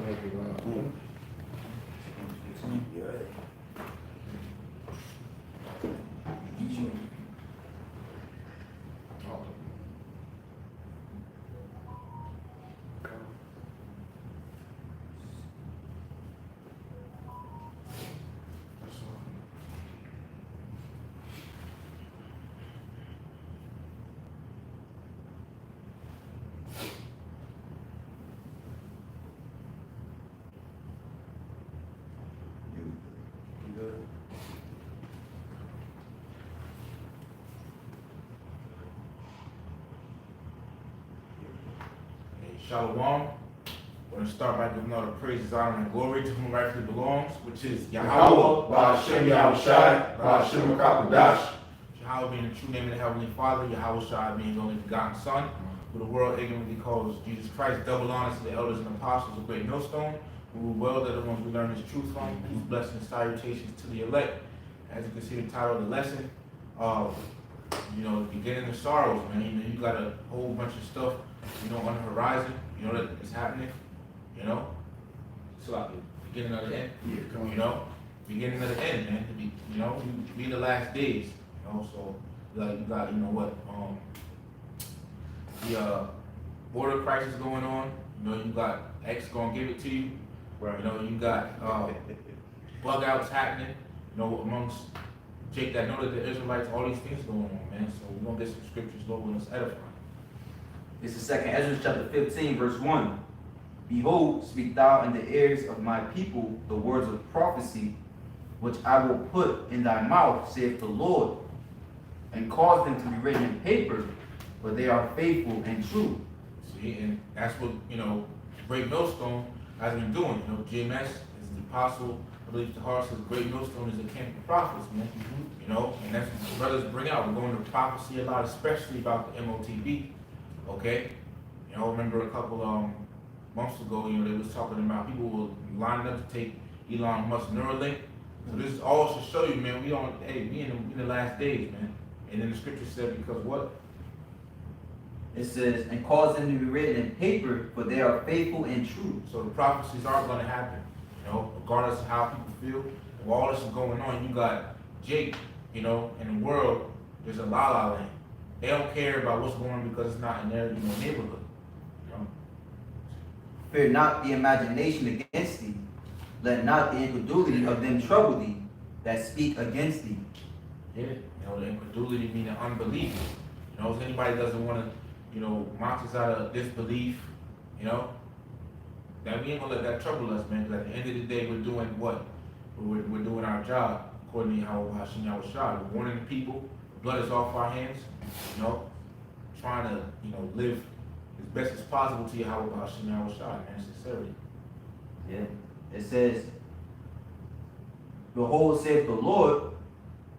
so help you God. Yeah. Shalom. We're going to start by giving all the praises, honor, and glory to whom rightfully belongs, which is Yahweh, Ba'ashem Yahushai, Ba'ashem Makakodash. Yahweh being the true name of the Heavenly Father, Yahweh Shai being the only begotten Son, who the world ignorantly calls Jesus Christ. Double honor to the elders and apostles of Great Millstone, who rule well, they're the ones we learn His truth from, whose blessings and salutations to the elect. As you can see, the title of the lesson, the beginning of sorrows, man. You got a whole bunch of stuff, on the horizon, that is happening, so like the beginning of the end, beginning of the end, man. To be the last days, so like you got, the border crisis going on, you got X gonna give it to you, Right. You got bug outs happening, amongst Jake that know that the Israelites, all these things going on, man. So we're gonna get some scriptures, Lord, when it's edifying. This is 2nd Ezra chapter 15, verse 1. Behold, speak thou in the ears of my people the words of prophecy, which I will put in thy mouth, saith the Lord, and cause them to be written in paper, for they are faithful and true. See, and that's what, Great Millstone has been doing. GMS is the apostle, I believe the heart says Great Millstone is a camp of prophets, man. And that's what the brothers bring out. We're going to prophecy a lot, especially about the MOTB. Okay? I remember a couple months ago, they was talking about people were lining up to take Elon Musk's Neuralink. So this is all to show you, man, we in the last days, man. And then the scripture said, because what? It says, and cause them to be written in paper, for they are faithful and true. So the prophecies are going to happen, regardless of how people feel. While all this is going on, you got Jake, in the world, there's a la-la land. They don't care about what's going on because it's not in their neighborhood. Fear not the imagination against thee. Let not the incredulity of them trouble thee that speak against thee. Yeah, the incredulity meaning unbelief. If anybody doesn't want to, march us out of disbelief, that we ain't gonna let that trouble us, man. Because at the end of the day, we're doing what? We're doing our job according to how Hashem Yahushua. We're warning the people. Blood is off our hands. Trying to, live as best as possible to Yahweh Hashem Yahushua, man, sincerely. Yeah. It says, behold, saith the Lord,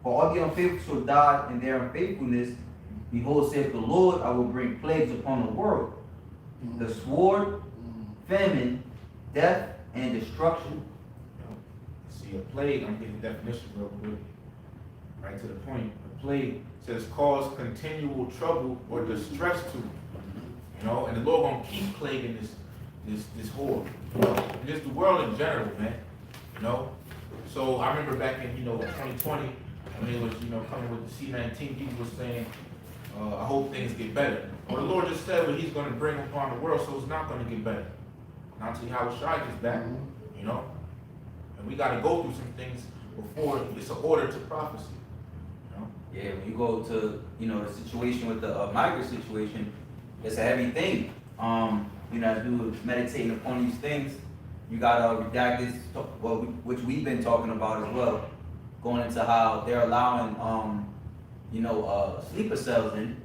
for all the unfaithful shall die in their unfaithfulness. Behold, saith the Lord, I will bring plagues upon the world. The sword, famine, death, and destruction. See, a plague, I'm getting the definition real quick. Right to the point. A plague says cause continual trouble or distress to them. And the Lord gonna keep plaguing this horde. And just the world in general, man. So I remember back in 2020 when it was coming with the C-19, people were saying, I hope things get better. Well, the Lord just said what He's gonna bring upon the world, so it's not gonna get better. Not until Yahweh Shai gets back, And we gotta go through some things before it's an order to prophecy. Yeah, when you go to, the situation with the migrant situation, it's a heavy thing. As we were meditating upon these things, you got redacted, which we've been talking about as well, going into how they're allowing, sleeper cells in.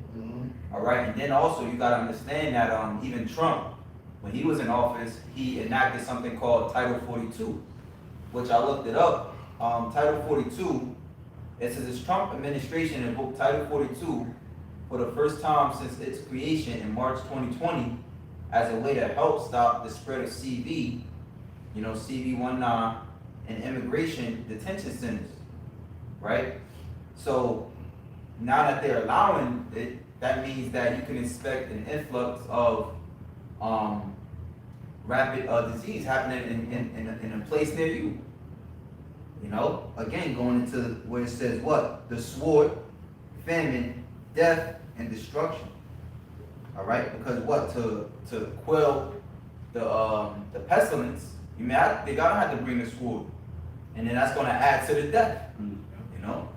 All right, and then also you got to understand that even Trump, when he was in office, he enacted something called Title 42, which I looked it up. Title 42. It says this Trump administration invoked Title 42 for the first time since its creation in March 2020 as a way to help stop the spread of CV, CV-19, and immigration detention centers, right? So now that they're allowing it, that means that you can expect an influx of rapid disease happening in a place near you. You know, again, going into where it says what? The sword, famine, death, and destruction. All right, because what? To quell the pestilence, they gotta have to bring the sword, and then that's gonna add to the death. You know.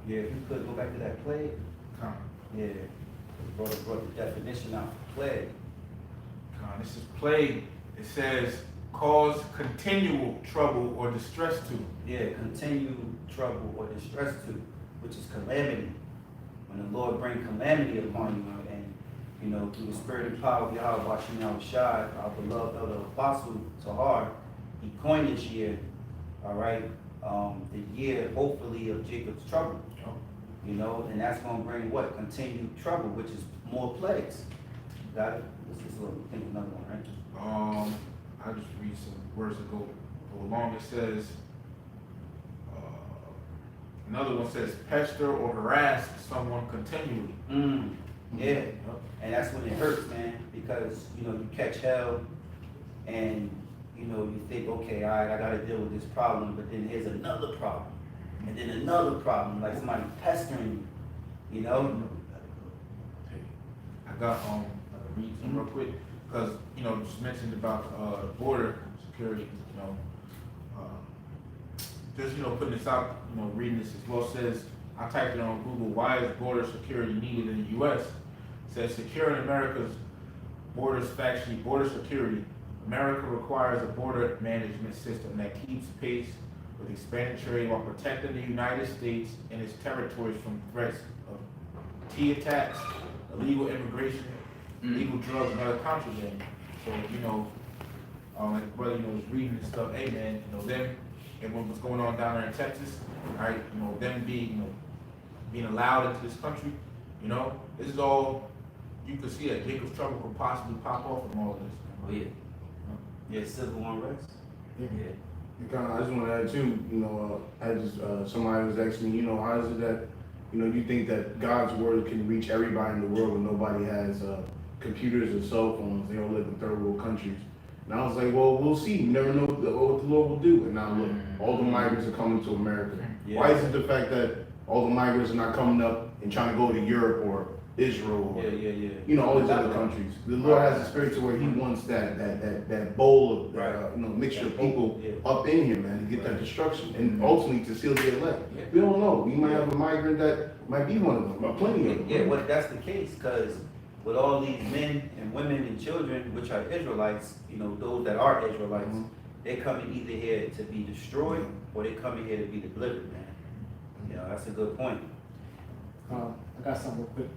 Yeah, if you could go back to that plague. Yeah, brought the definition out for plague. This is plague. It says cause continual trouble or distress to. Yeah, continue trouble or distress to, which is calamity. When the Lord bring calamity upon you, and you know, through the spirit and power of Yahweh, watching our Shad, our beloved elder apostle Tahar, he coined this year, all right, the year hopefully of Jacob's trouble. You know, and that's gonna bring what? Continued trouble, which is more plagues. Got it? This is think another one, right? I'll just read some words that go along. It says, another one says, pester or harass someone continually. Yeah, and that's when it hurts, man, because, you know, you catch hell and, you know, you think, okay, all right, I gotta deal with this problem, but then here's another problem, and then another problem, like somebody pestering you know? I got, read some real quick, because, you know, just mentioned about, border security, you know, just, you know, putting this out, you know, reading this as well, says, I typed it on Google, why is border security needed in the U.S.? It says, securing America's borders factually, border security. America requires a border management system that keeps pace with expanding trade while protecting the United States and its territories from threats of key attacks, illegal immigration, illegal drugs, and other contraband. So, you know, like the brother, you know, was reading this stuff, hey man, you know, them, and what's going on down there in Texas, right, you know, them being, you know, being allowed into this country, you know, this is all, you could see that Jacob's trouble could possibly pop off from all of this. Oh yeah. Yeah, civil unrest. Yeah. I just want to add too, you know, I just, somebody was asking me, you know, how is it that, you know, you think that God's word can reach everybody in the world when nobody has computers or cell phones, they all live in third world countries. And I was like, well, we'll see. You never know what the Lord will do. And now look, all the migrants are coming to America. Yeah. Why is it the fact that all the migrants are not coming up and trying to go to Europe or Israel or, you know, all these other countries? The Lord has a spirit to where he wants that bowl of, you know, mixture of people up in here, man, to get that destruction and ultimately to seal the elect. We don't know. We might have a migrant that might be one of them, or plenty of them. Yeah, well, that's the case, because with all these men and women and children, which are Israelites, you know, those that are Israelites, they coming either here to be destroyed or they coming here to be delivered, man. You know, that's a good point. I got something real quick.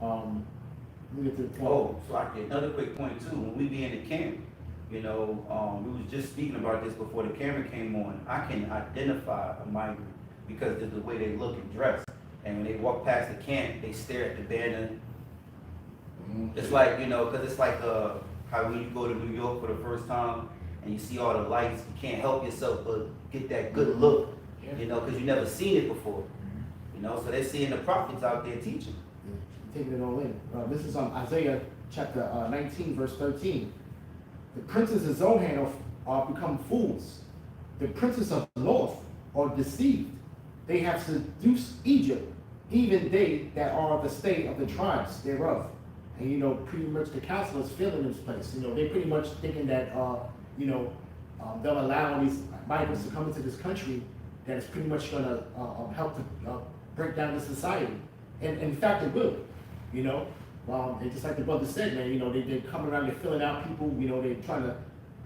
Let me get to the point. Oh, so another quick point too, when we be in the camp, you know, we was just speaking about this before the camera came on. I can identify a migrant because of the way they look and dress. And when they walk past the camp, they stare at the banner. It's like, you know, because it's like how when you go to New York for the first time and you see all the lights, you can't help yourself but get that good look, you know, because you never seen it before. You know, so they're seeing the prophets out there teaching. Taking it all in. This is on Isaiah chapter 19, verse 13. The princes of Zohan are become fools. The princes of the north are deceived. They have seduced Egypt, even they that are the stay of the tribes thereof. And, you know, pretty much the council is filling this place. You know, they're pretty much thinking that, you know, they'll allow these migrants to come into this country that is pretty much going to help to break down the society. And in fact, it will, you know. And just like the brother said, man, you know, they come around, they're filling out people, you know, they're trying to,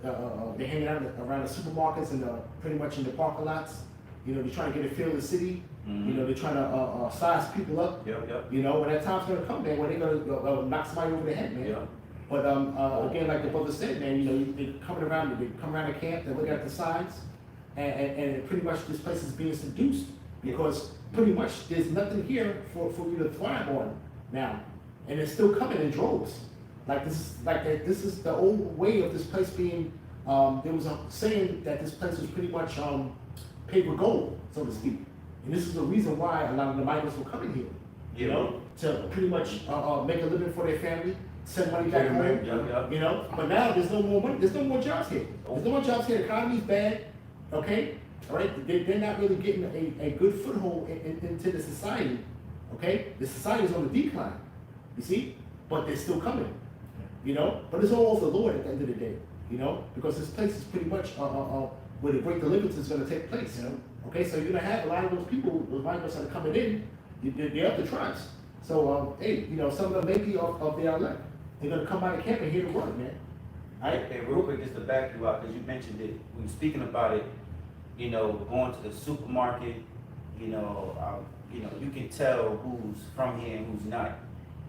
they're hanging out around the supermarkets and pretty much in the parking lots. You know, they're trying to get a feel of the city. You know, they're trying to size people up. You know, when that time's gonna come, man, when they're gonna knock somebody over the head, man. But again, like the brother said, man, you know, they come around the camp, they look at the signs, and pretty much this place is being seduced because pretty much there's nothing here for you to thrive on now, and it's still coming in droves. This is the old way of this place being. There was a saying that this place was pretty much paved with gold, so to speak. And this is the reason why a lot of the migrants were coming here, you know, to pretty much make a living for their family send money back home, you know? But now there's no more money, there's no more jobs here. There's no more jobs here, the economy's bad, okay? All right, they're not really getting a good foothold into the society, okay? The society is on the decline, you see? But they're still coming, you know? But it's all of the Lord at the end of the day, you know? Because this place is pretty much where the great deliverance is gonna take place, you know? Okay, so you're gonna have a lot of those people, those migrants that are coming in, they're other tribes. So, hey, you know, some of them may be of their elect. They're gonna come out of camp and hear the word, man. Alright, hey, real quick, just to back you up, because you mentioned it, we were speaking about it, you know, going to the supermarket, you know, you can tell who's from here and who's not.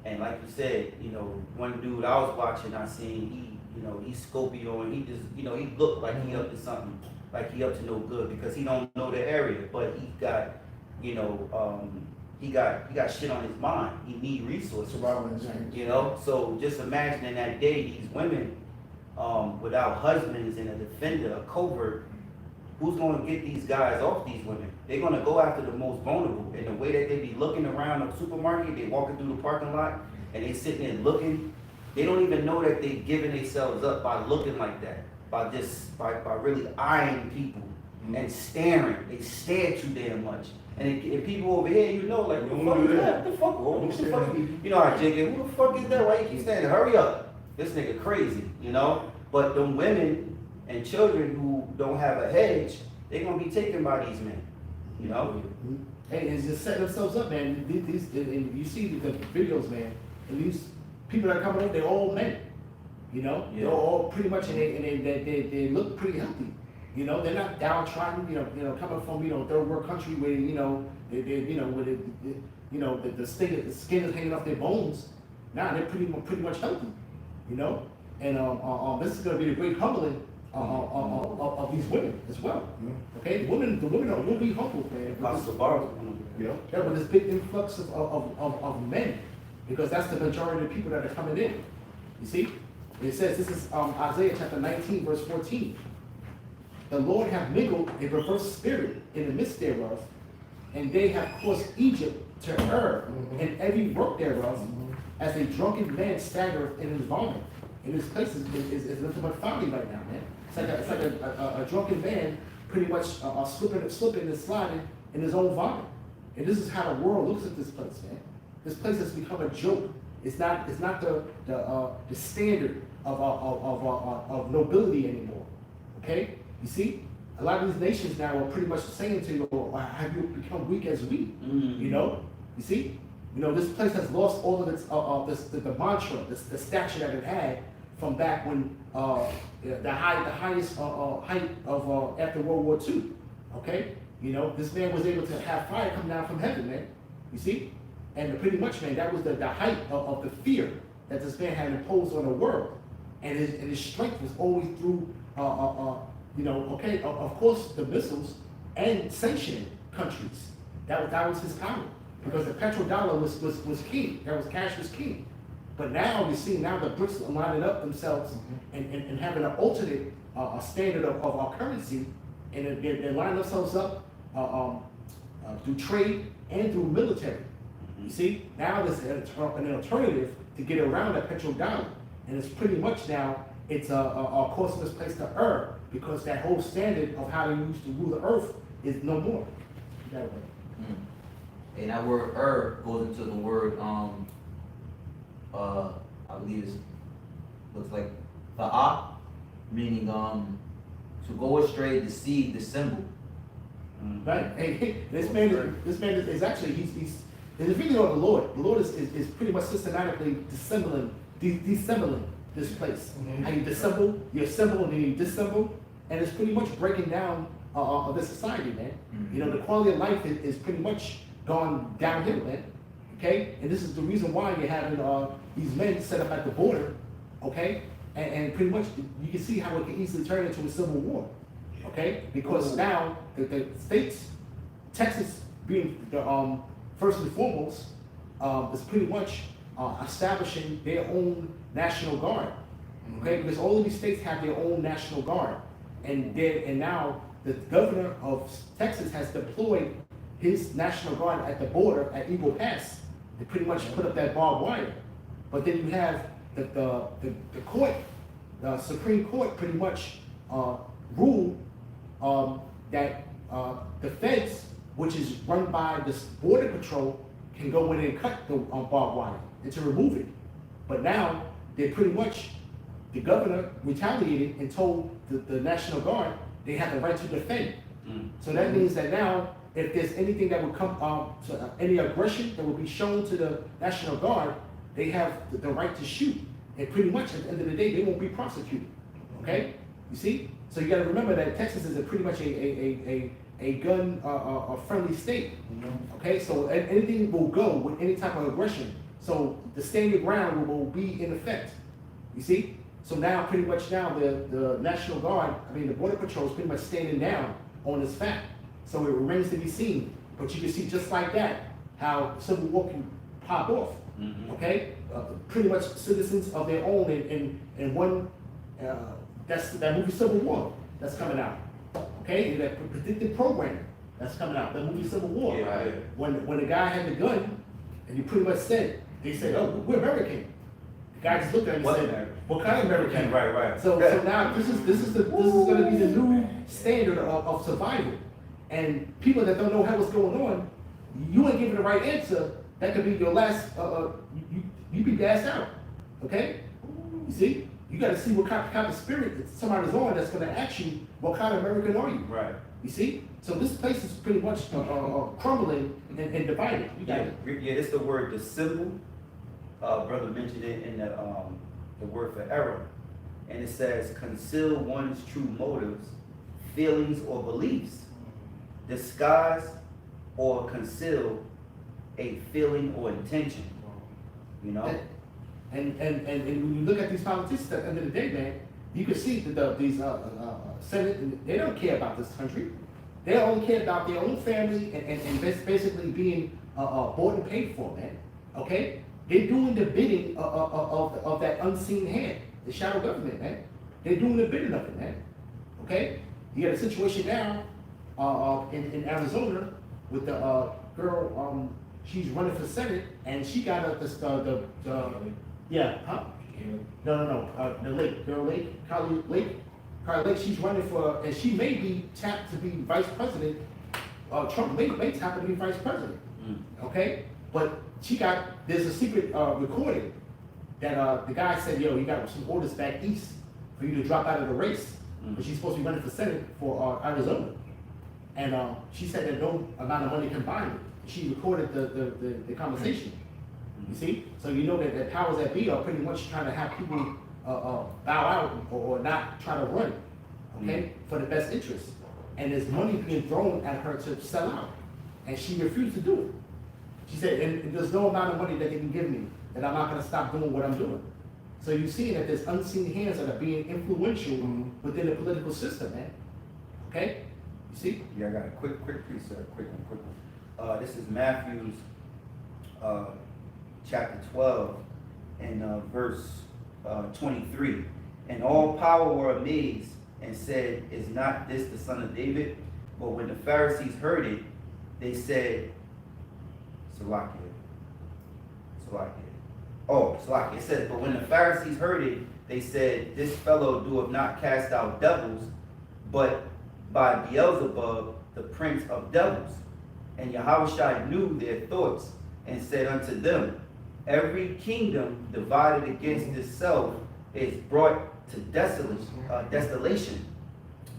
And like you said, you know, one dude I was watching, I seen, he's Scorpio, and he just, he looked like he up to something, like he up to no good, because he don't know the area, but he got, he got shit on his mind. He need resources, you know? So just imagine in that day, these women, without husbands and a defender, a covert, who's gonna get these guys off these women? They're gonna go after the most vulnerable. And the way that they be looking around the supermarket, they walking through the parking lot, and they sitting there looking, they don't even know that they giving themselves up by looking like that, by really eyeing people and staring. They stare too damn much. And people over here, like, who the fuck is that? What the fuck? Who the fuck? You know how Jake is, who the fuck is that? Why you keep standing? Hurry up. This nigga crazy, you know? But them women and children who don't have a hedge, they gonna be taken by these men, you know? Hey, it's just setting themselves up, man. And you see the videos, man, and these people that are coming up, they're all men, you know? Yeah. They're all pretty much, and they look pretty healthy. You know, they're not downtrodden, coming from, third world country where, the skin is hanging off their bones. Now they're pretty much healthy, you know? And this is gonna be the great humbling of these women as well. Okay, the women will be humbled, man. Yeah, with this big influx of men, because that's the majority of the people that are coming in. You see? It says, this is Isaiah chapter 19, verse 14. The Lord hath mingled a perverse spirit in the midst thereof, and they have caused Egypt to err in every work thereof, as a drunken man staggereth in his vomit. And this place is nothing but folly right now, man. It's like a drunken man pretty much slipping and sliding in his own vomit. And this is how the world looks at this place, man. This place has become a joke. It's not the standard of nobility anymore. Okay? You see, a lot of these nations now are pretty much saying to you, have you become weak as we? You know? You see? This place has lost all of its, the mantra, the stature that it had from back when, the highest height of, after World War II. Okay? This man was able to have fire come down from heaven, man. You see? And pretty much, man, that was the height of the fear that this man had imposed on the world. And his strength was always through, of course, the missiles and sanctioning countries. That was his power. Because the petrodollar was king. Cash was king. But now you see, now the BRICS are lining up themselves and having an alternate standard of our currency, and they're lining themselves up through trade and through military. You see, now there's an alternative to get around that petrodollar, and it's pretty much now it's causing this place to err, because that whole standard of how they used to rule the earth is no more. That way. And that word goes into the word, I believe looks like ta'ah, meaning to go astray, deceive, dissemble. Right. Hey, this man is actually, he's in the video of the Lord. The Lord is pretty much systematically dissembling this place. How you dissemble, you assemble, and then you dissemble, and it's pretty much breaking down this society, man. The quality of life is pretty much gone downhill, man. Okay? And this is the reason why you're having these men set up at the border, okay? And pretty much you can see how it can easily turn into a civil war, okay? Because now the states, Texas being the first and foremost, is pretty much establishing their own National Guard, okay? Because all of these states have their own National Guard, and now the governor of Texas has deployed his National Guard at the border at Eagle Pass to pretty much put up that barbed wire. But then you have the court, the Supreme Court pretty much ruled that the feds, which is run by the border patrol, can go in and cut the barbed wire and to remove it. But now they pretty much, the governor retaliated and told the National Guard they have the right to defend. So that means that now, if there's anything that would come, any aggression that would be shown to the National Guard, they have the right to shoot. And pretty much at the end of the day, they won't be prosecuted. Okay? You see? So you gotta remember that Texas is pretty much a gun friendly state. Okay? So anything will go with any type of aggression. So the stand your ground will be in effect. You see? So now pretty much now the National Guard, the Border Patrol is pretty much standing down on this fact. So it remains to be seen. But you can see just like that, how Civil War can pop off. Okay? Pretty much citizens of their own in one, that's that movie Civil War that's coming out. Okay? And that predictive program that's coming out, that movie Civil War. Yeah, yeah. When the guy had the gun, and he pretty much said, they said, oh, we're American. The guy just looked at him and said, what kind of American? Right. So now this is going to be the new standard of survival. And people that don't know how what's going on, you ain't giving the right answer. That could be your last. You be gassed out. Okay? You see, you got to see what kind of spirit somebody's on that's going to ask you, what kind of American are you? Right. You see, so this place is pretty much crumbling and divided. You got it. Yeah, it's the word, the symbol. Brother mentioned it in the word for error. And it says, conceal one's true motives, feelings, or beliefs. Disguise or conceal a feeling or intention. You know? And when you look at these politicians at the end of the day, man, you can see that these Senate, they don't care about this country. They only care about their own family and basically being bought and paid for, man. Okay? They're doing the bidding of that unseen hand, the shadow government, man. They're doing the bidding of it, man. Okay? You got a situation now in Arizona with the girl, she's running for Senate, and she got the Carly Lake, she's running for, and she may be tapped to be vice president. Trump may tap to be vice president. Okay? But there's a secret recording that the guy said, yo, you got some orders back east for you to drop out of the race. But she's supposed to be running for Senate for Arizona. And she said that no amount of money can buy it. She recorded the conversation. You see? So you know that the powers that be are pretty much trying to have people bow out or not try to run, okay, for the best interest. And there's money being thrown at her to sell out. And she refused to do it. She said, and there's no amount of money that they can give me that I'm not going to stop doing what I'm doing. So you see that there's unseen hands that are being influential within the political system, man. Okay? You see? Yeah, I got a quick piece, sir. Quick one. This is Matthew's chapter 12 and verse 23. And all power were amazed and said, is not this the son of David? But when the Pharisees heard it, they said, Salakia. It says, but when the Pharisees heard it, they said, this fellow doeth not cast out devils, but by Beelzebub, the prince of devils. And Yahushua knew their thoughts, and said unto them, every kingdom divided against itself is brought to desolation,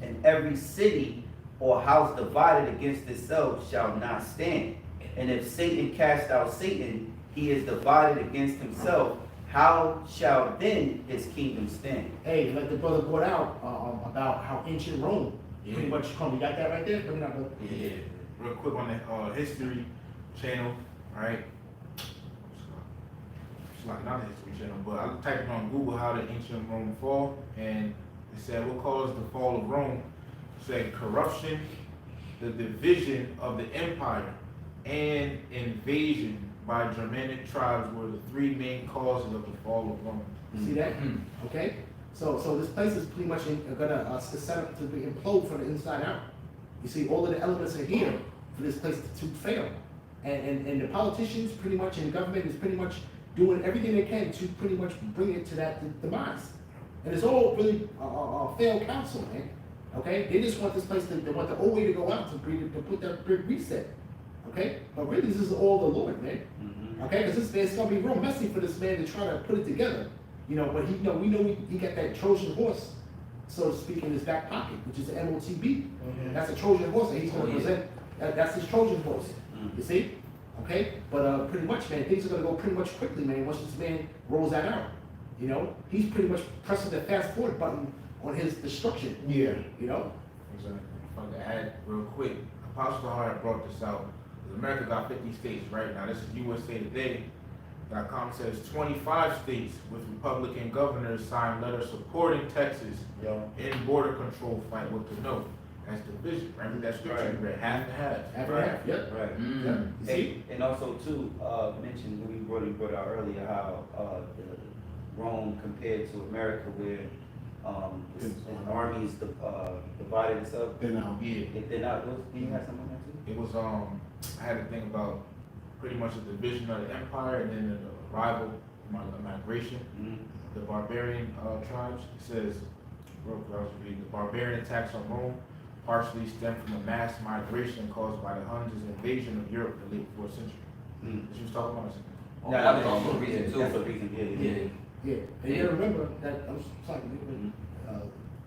and every city or house divided against itself shall not stand. And if Satan cast out Satan, he is divided against himself. How shall then his kingdom stand? Hey, like the brother brought out about how ancient Rome pretty much come. You got that right there? Yeah. Real quick on the history channel, right? It's like not a history channel, but I typed on Google how did ancient Rome fall, and it said what caused the fall of Rome. It said corruption, the division of the empire, and invasion by Germanic tribes were the three main causes of the fall of Rome. See that? Okay. So this place is pretty much gonna set up to be implode from the inside out. You see, all of the elements are here for this place to fail, and the politicians pretty much and the government is pretty much doing everything they can to pretty much bring it to that demise. And it's all really failed counsel, man. Okay, they just want this place they want the old way to go out to put that big reset. Okay, but really this is all the Lord, man. Okay, because it's gonna be real messy for this man to try to put it together. You know, but we know he got that Trojan horse, so to speak, in his back pocket, which is the MOTB. That's a Trojan horse, and he's gonna present. That's his Trojan horse. You see? Okay, but pretty much, man, things are gonna go pretty much quickly, man. Once this man rolls that out, you know, he's pretty much pressing the fast forward button on his destruction. Yeah. You know. Exactly. If I could add real quick, Apostle Hart brought this out. America got 50 states right now. This is USA Today.com says 25 states with Republican governors signed letters supporting Texas in border control fight with the no. That's division. Remember that scripture you read, half and half. Half and half, yep. Right. Yeah. You see? And also too, mentioned, we brought out earlier how, the Rome compared to America where, the armies, divided itself. They're now. Yeah. They're not, do you have something on that too? It was I had to think about pretty much the division of the empire and then the arrival, the migration, the barbarian tribes. It says, real quick, I was reading, the barbarian attacks on Rome partially stemmed from a mass migration caused by the Huns' invasion of Europe in the late 4th century. That you was talking about? No, that was also a reason too. That's a reason, yeah. Yeah, and you gotta remember that, I'm sorry, a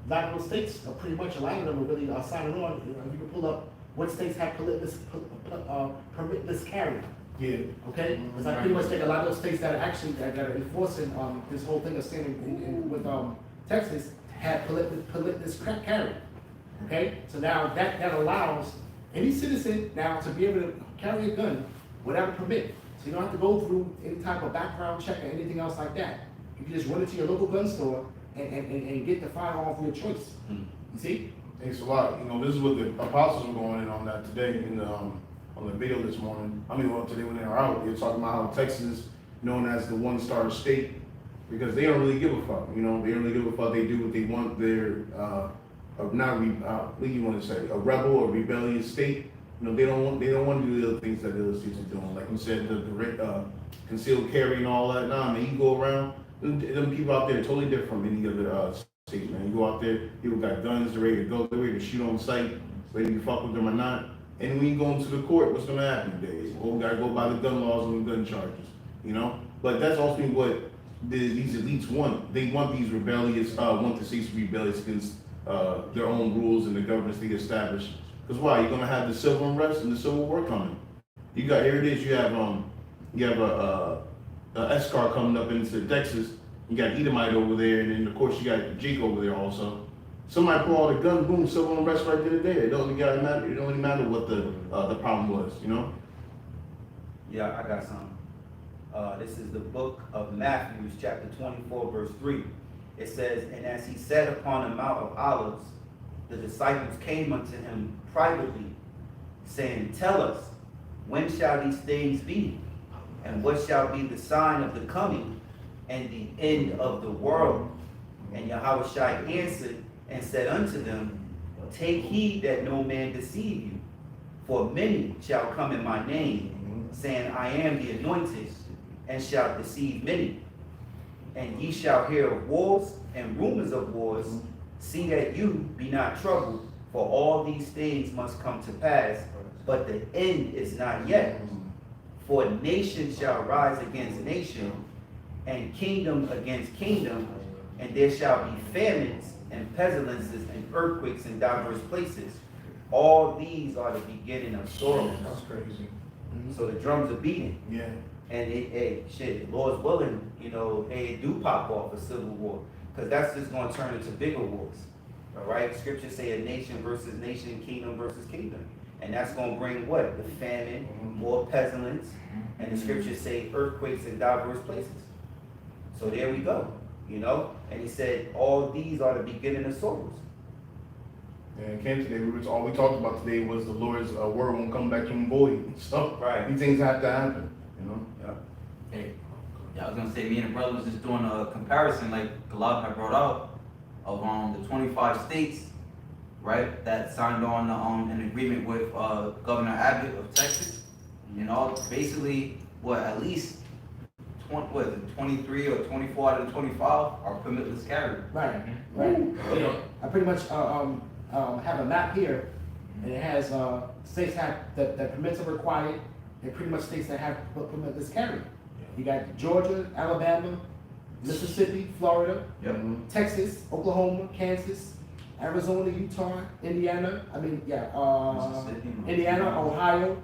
lot of those states are pretty much, a lot of them are really signing on. You know, you can pull up what states have permitless carry. Yeah. Okay, because I pretty much think a lot of those states that are actually that are enforcing this whole thing of standing with Texas have permitless carry. Okay, so now that allows any citizen now to be able to carry a gun without a permit. So you don't have to go through any type of background check or anything else like that. You can just run into your local gun store and get the firearm of your choice. You see? Thanks a lot. You know, this is what the apostles were going in on that today in the, on the video this morning. I mean, well, today when they were out, they were talking about how Texas is known as the one-star state because they don't really give a fuck. You know, they don't really give a fuck. They do what they want. They're what do you want to say? A rebel or rebellious state. You know, they don't want to do the other things that the other states are doing. Like you said, the concealed carry and all that. Nah, man, you go around. Them people out there are totally different from any other state, man. You go out there, people got guns, they're ready to go, they're ready to shoot on sight, whether you fuck with them or not. And when you go into the court, what's gonna happen today? Well, we gotta go by the gun laws and the gun charges, you know? But that's also what these elites want. They want these rebellious, want the states to be rebellious against their own rules and the governments they establish. Because why? You're gonna have the civil unrest and the Civil War coming. You got, here it is, you have a S-car coming up into Texas. You got Edomite over there, and then of course you got Jake over there also. Somebody pull out a gun, boom, civil unrest right there. It don't matter. It don't even matter what the problem was, you know. Yeah, I got some. This is the book of Matthew, chapter 24, verse 3. It says, "And as he sat upon the Mount of Olives, the disciples came unto him privately, saying, Tell us, when shall these things be? And what shall be the sign of the coming and the end of the world? And Yahushua answered and said unto them, Take heed that no man deceive you. For many shall come in my name, saying, I am the anointed, and shall deceive many. And ye shall hear of wars and rumors of wars. See that you be not troubled, for all these things must come to pass, but the end is not yet. For nation shall rise against nation, and kingdom against kingdom, and there shall be famines and pestilences and earthquakes in diverse places. All these are the beginning of sorrows." That's crazy. So the drums are beating. Yeah. And shit, Lord's willing, you know, it do pop off a civil war. Because that's just going to turn into bigger wars. All right? Scripture say a nation versus nation, kingdom versus kingdom. And that's going to bring what? The famine, more pestilence. And the scriptures say earthquakes in diverse places. So there we go. You know? And he said, all these are the beginning of sorrows. And came today, all we talked about today was the Lord's word won't come back to him void. So Right. these things have to happen, you know? Yeah. Hey, yeah, I was gonna say, me and the brother was just doing a comparison, like Galab had brought out, of the 25 states, right, that signed on an agreement with Governor Abbott of Texas. You know, basically, what, at least 23 or 24 out of the 25 are permitless carry. Right, right. Yeah. I pretty much, have a map here, and it has, states have, that permits are required, and pretty much states that have permitless carry. You got Georgia, Alabama, Mississippi, Florida, Yep. Texas, Oklahoma, Kansas, Arizona, Utah, Indiana, Mississippi. Indiana, Ohio,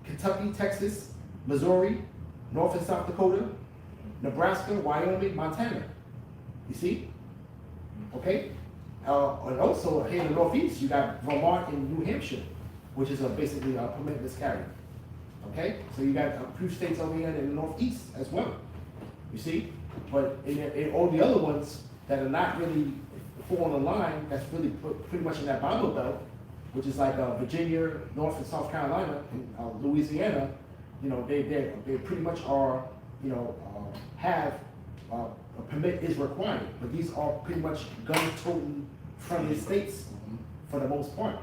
Kentucky, Texas, Missouri, North and South Dakota, Nebraska, Wyoming, Montana. You see? Okay? And also here in the Northeast, you got Vermont and New Hampshire, which is basically a permitless carry. Okay? So you got a few states over here in the Northeast as well. You see? But in all the other ones that are not really fall on the line, that's really pretty much in that Bible Belt, which is like Virginia, North and South Carolina, and Louisiana, you know, they pretty much are, you know, have a permit is required, but these are pretty much gun-toting friendly states for the most part.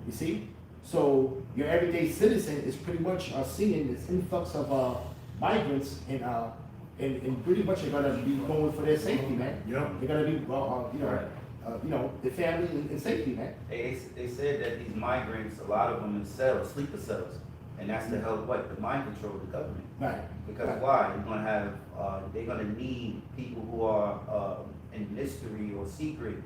You see? So your everyday citizen is pretty much seeing this influx of migrants and pretty much are gonna be going for their safety, man. Yep. They're gonna be, you know, their family and safety, man. They said that these migrants, a lot of them in cells, sleeper cells, and that's to help what? The mind control the government. Right. Because Right. why? You're gonna have, they're gonna need people who are in mystery or secret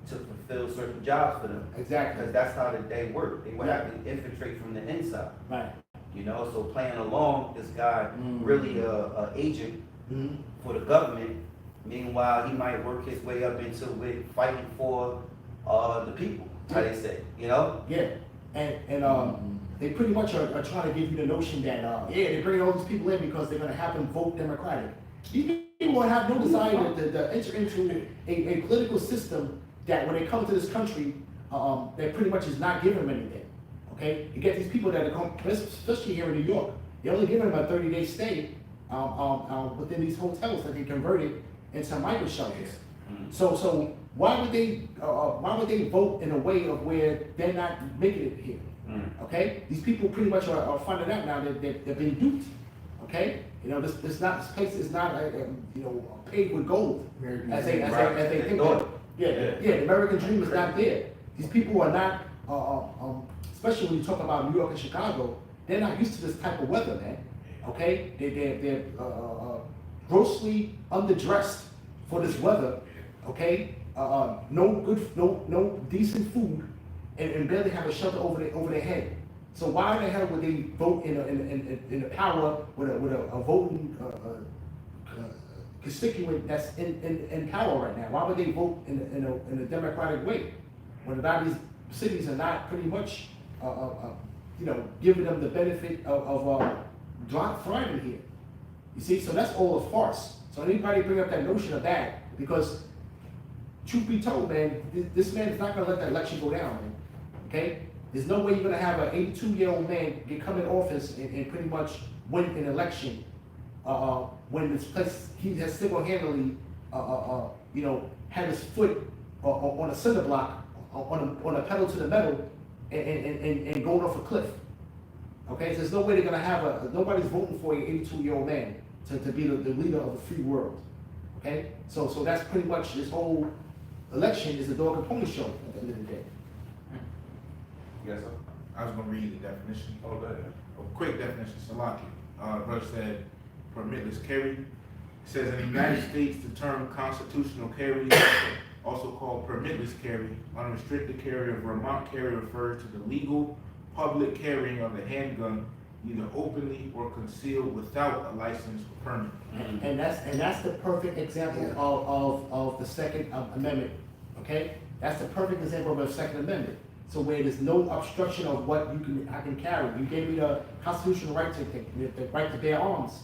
to fulfill certain jobs for them. Exactly. Because that's how they work. They would have to infiltrate from the inside. Right. You know, so playing along, this guy really a agent Mm-hmm. for the government. Meanwhile, he might work his way up into with fighting for the people, how they say, you know? Yeah. And they pretty much are trying to give you the notion that, they bring all these people in because they're gonna have them vote Democratic. These people have no desire to enter into a political system that when they come to this country, that pretty much is not giving them anything. Okay? You get these people that are come, especially here in New York, they only give them a 30-day stay within these hotels that they converted into migrant shelters. So why would they vote in a way of where they're not making it here? Okay, these people pretty much are finding out now that they're being duped. Okay, you know this place is not paved with gold as they think. Yeah, the American dream is not there. These people are not, especially when you talk about New York and Chicago, they're not used to this type of weather, man. Okay, they're grossly underdressed for this weather. Okay, no decent food, and barely have a shelter over their head. So why the hell would they vote in a power with a voting constituent that's in power right now? Why would they vote in a democratic way when a lot of these cities are not pretty much giving them the benefit of thriving here? You see, so that's all a farce. So anybody bring up that notion of that, because truth be told, man, this man is not gonna let that election go down, man. Okay? There's no way you're gonna have an 82-year-old man come in office and pretty much win an election when this place, he has single-handedly, had his foot on a cinder block, on a pedal to the metal, and going off a cliff. Okay, so there's no way they're gonna have nobody's voting for an 82-year-old man to be the leader of a free world. Okay, so that's pretty much this whole election is a dog and pony show at the end of the day. Yes, sir. I was gonna read the definition. Oh, go ahead. A quick definition, Salaki. Verse said, permitless carry. It says in the United States, the term constitutional carry, also called permitless carry, unrestricted carry or Vermont carry, refers to the legal public carrying of a handgun, either openly or concealed without a license or permit. And that's the perfect example of the Second Amendment. Okay, that's the perfect example of the Second Amendment. So where there's no obstruction of what I can carry. You gave me the constitutional right the right to bear arms.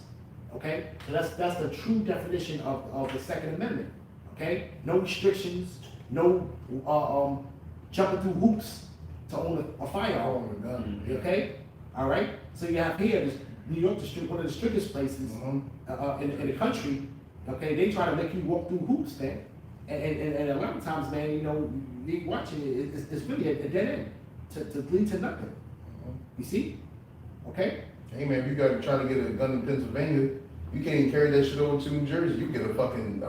Okay, so that's the true definition of the Second Amendment. Okay, no restrictions, no jumping through hoops to own a firearm. Okay, all right. So you have here this New York district, one of the strictest places in the country. Okay, they try to make you walk through hoops, man. And a lot of times, man, you watching it, it's really a dead end to lead to nothing. You see? Okay. Hey man, if you got trying to get a gun in Pennsylvania, You can't even carry that shit over to New Jersey. You get a fucking,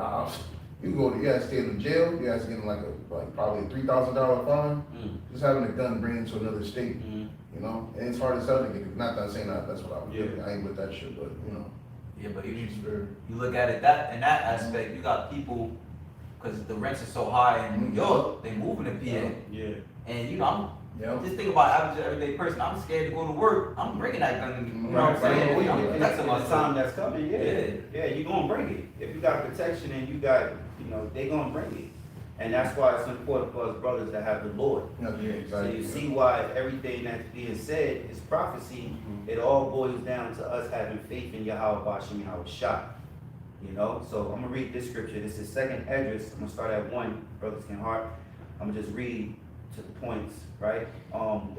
you go, you gotta stay in the jail. You gotta get like probably a $3,000 fine. Just having a gun bring it to another state. You know, and it's hard as hell to get. Not that I'm saying that's what I would do. I ain't with that shit, but you know. Yeah, but you look at it that in that aspect, you got people, because the rents are so high in New York, they moving to PA. Yeah. And you know, just think about average everyday person. I'm scared to go to work. I'm bringing that gun. You know what I'm saying? I'm protecting The myself. time that's coming, yeah, you're gonna bring it. If you got protection and you got, they gonna bring it. And that's why it's important for us brothers to have the Lord. Yeah, So exactly. you see why everything that's being said is prophecy. It all boils down to us having faith in Yahweh Bashim Yahushua. So I'm gonna read this scripture. This is 2nd Esdras. I'm gonna start at 1, brothers can heart. I'm gonna just read to the points, right?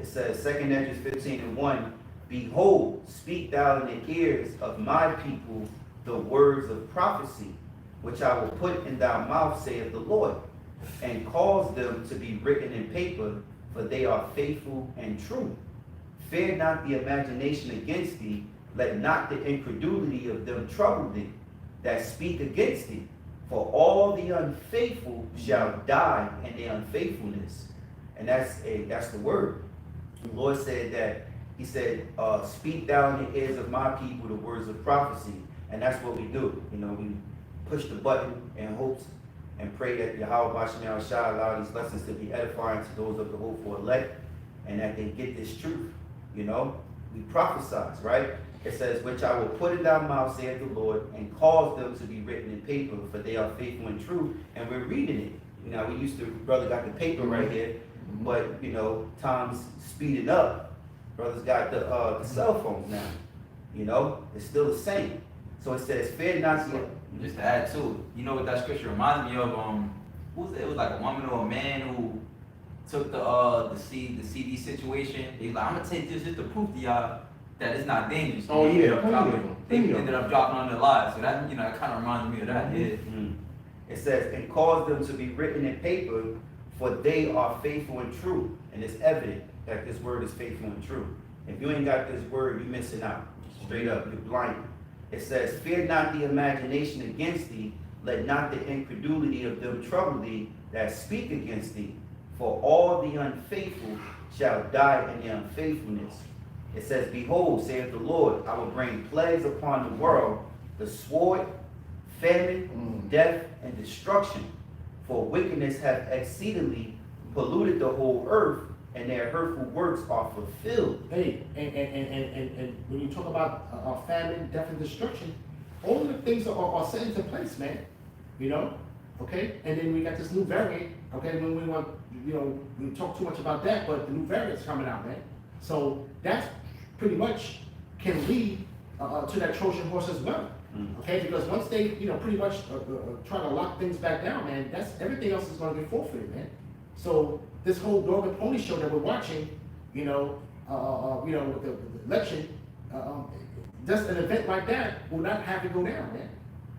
It says 2nd Esdras 15:1. Behold, speak thou in the ears of my people the words of prophecy, which I will put in thy mouth, saith the Lord, and cause them to be written in paper, for they are faithful and true. Fear not the imagination against thee, let not the incredulity of them trouble thee, that speak against thee. For all the unfaithful shall die in their unfaithfulness. And that's the word. The Lord said that, he said, speak thou in the ears of my people the words of prophecy. And that's what we do. We push the button in hopes and pray that Yahweh Bashim shall allow these lessons to be edifying to those of the hopeful elect, and that they get this truth. We prophesize, right? It says, which I will put in thy mouth, saith the Lord, and cause them to be written in paper, for they are faithful and true. And we're reading it. We used to, brother got the paper right here, but time's speeding up. Brothers got the cell phones now. It's still the same. So it says, fear not the. Just to add to it, what that scripture reminds me of? Who was it? It was like a woman or a man who took the CD situation. He was like, I'm gonna take this just to prove to y'all that it's not dangerous. Oh yeah, they ended up dropping on their lives. So that it kind of reminds me of that. Yeah. It says, and cause them to be written in paper, for they are faithful and true. And it's evident that this word is faithful and true. If you ain't got this word, you're missing out. Straight up, you're blind. It says, fear not the imagination against thee, let not the incredulity of them trouble thee that speak against thee. For all the unfaithful shall die in their unfaithfulness. It says, behold, saith the Lord, I will bring plagues upon the world, the sword, famine, death, and destruction. For wickedness hath exceedingly polluted the whole earth, and their hurtful works are fulfilled. Hey, and when you talk about famine, death, and destruction, all of the things are set into place, man. Okay? And then we got this new variant, okay? When we want, we talk too much about that, but the new variant's coming out, man. So that's pretty much can lead to that Trojan horse as well. Okay? Because once they, pretty much try to lock things back down, man, that's everything else is going to get forfeited, man. So this whole dog and pony show that we're watching, with the election, just an event like that will not have to go down, man.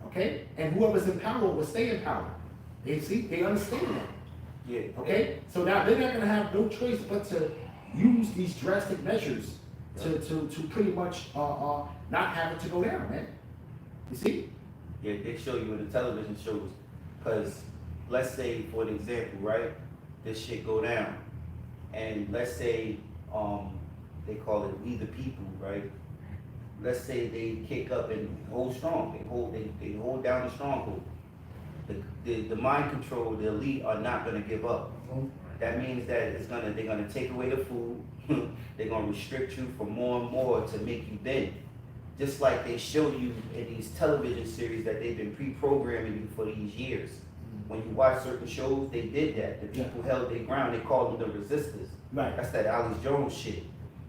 Okay? And whoever's in power will stay in power. They understand that. Yeah. Okay? So now they're not gonna have no choice but to use these drastic measures to pretty much not have it to go down, man. You see? Yeah, they show you in the television shows. Because let's say, for an example, right? This shit go down. And let's say, they call it We the People, right? Let's say they kick up and hold strong. They hold down the stronghold. The mind control, the elite are not gonna give up. That means that they're gonna take away the food. They're gonna restrict you for more and more to make you bend. Just like they show you in these television series that they've been pre-programming you for these years. When you watch certain shows, they did that. The people held their ground. They called them the resistors. Right. That's that Alex Jones shit.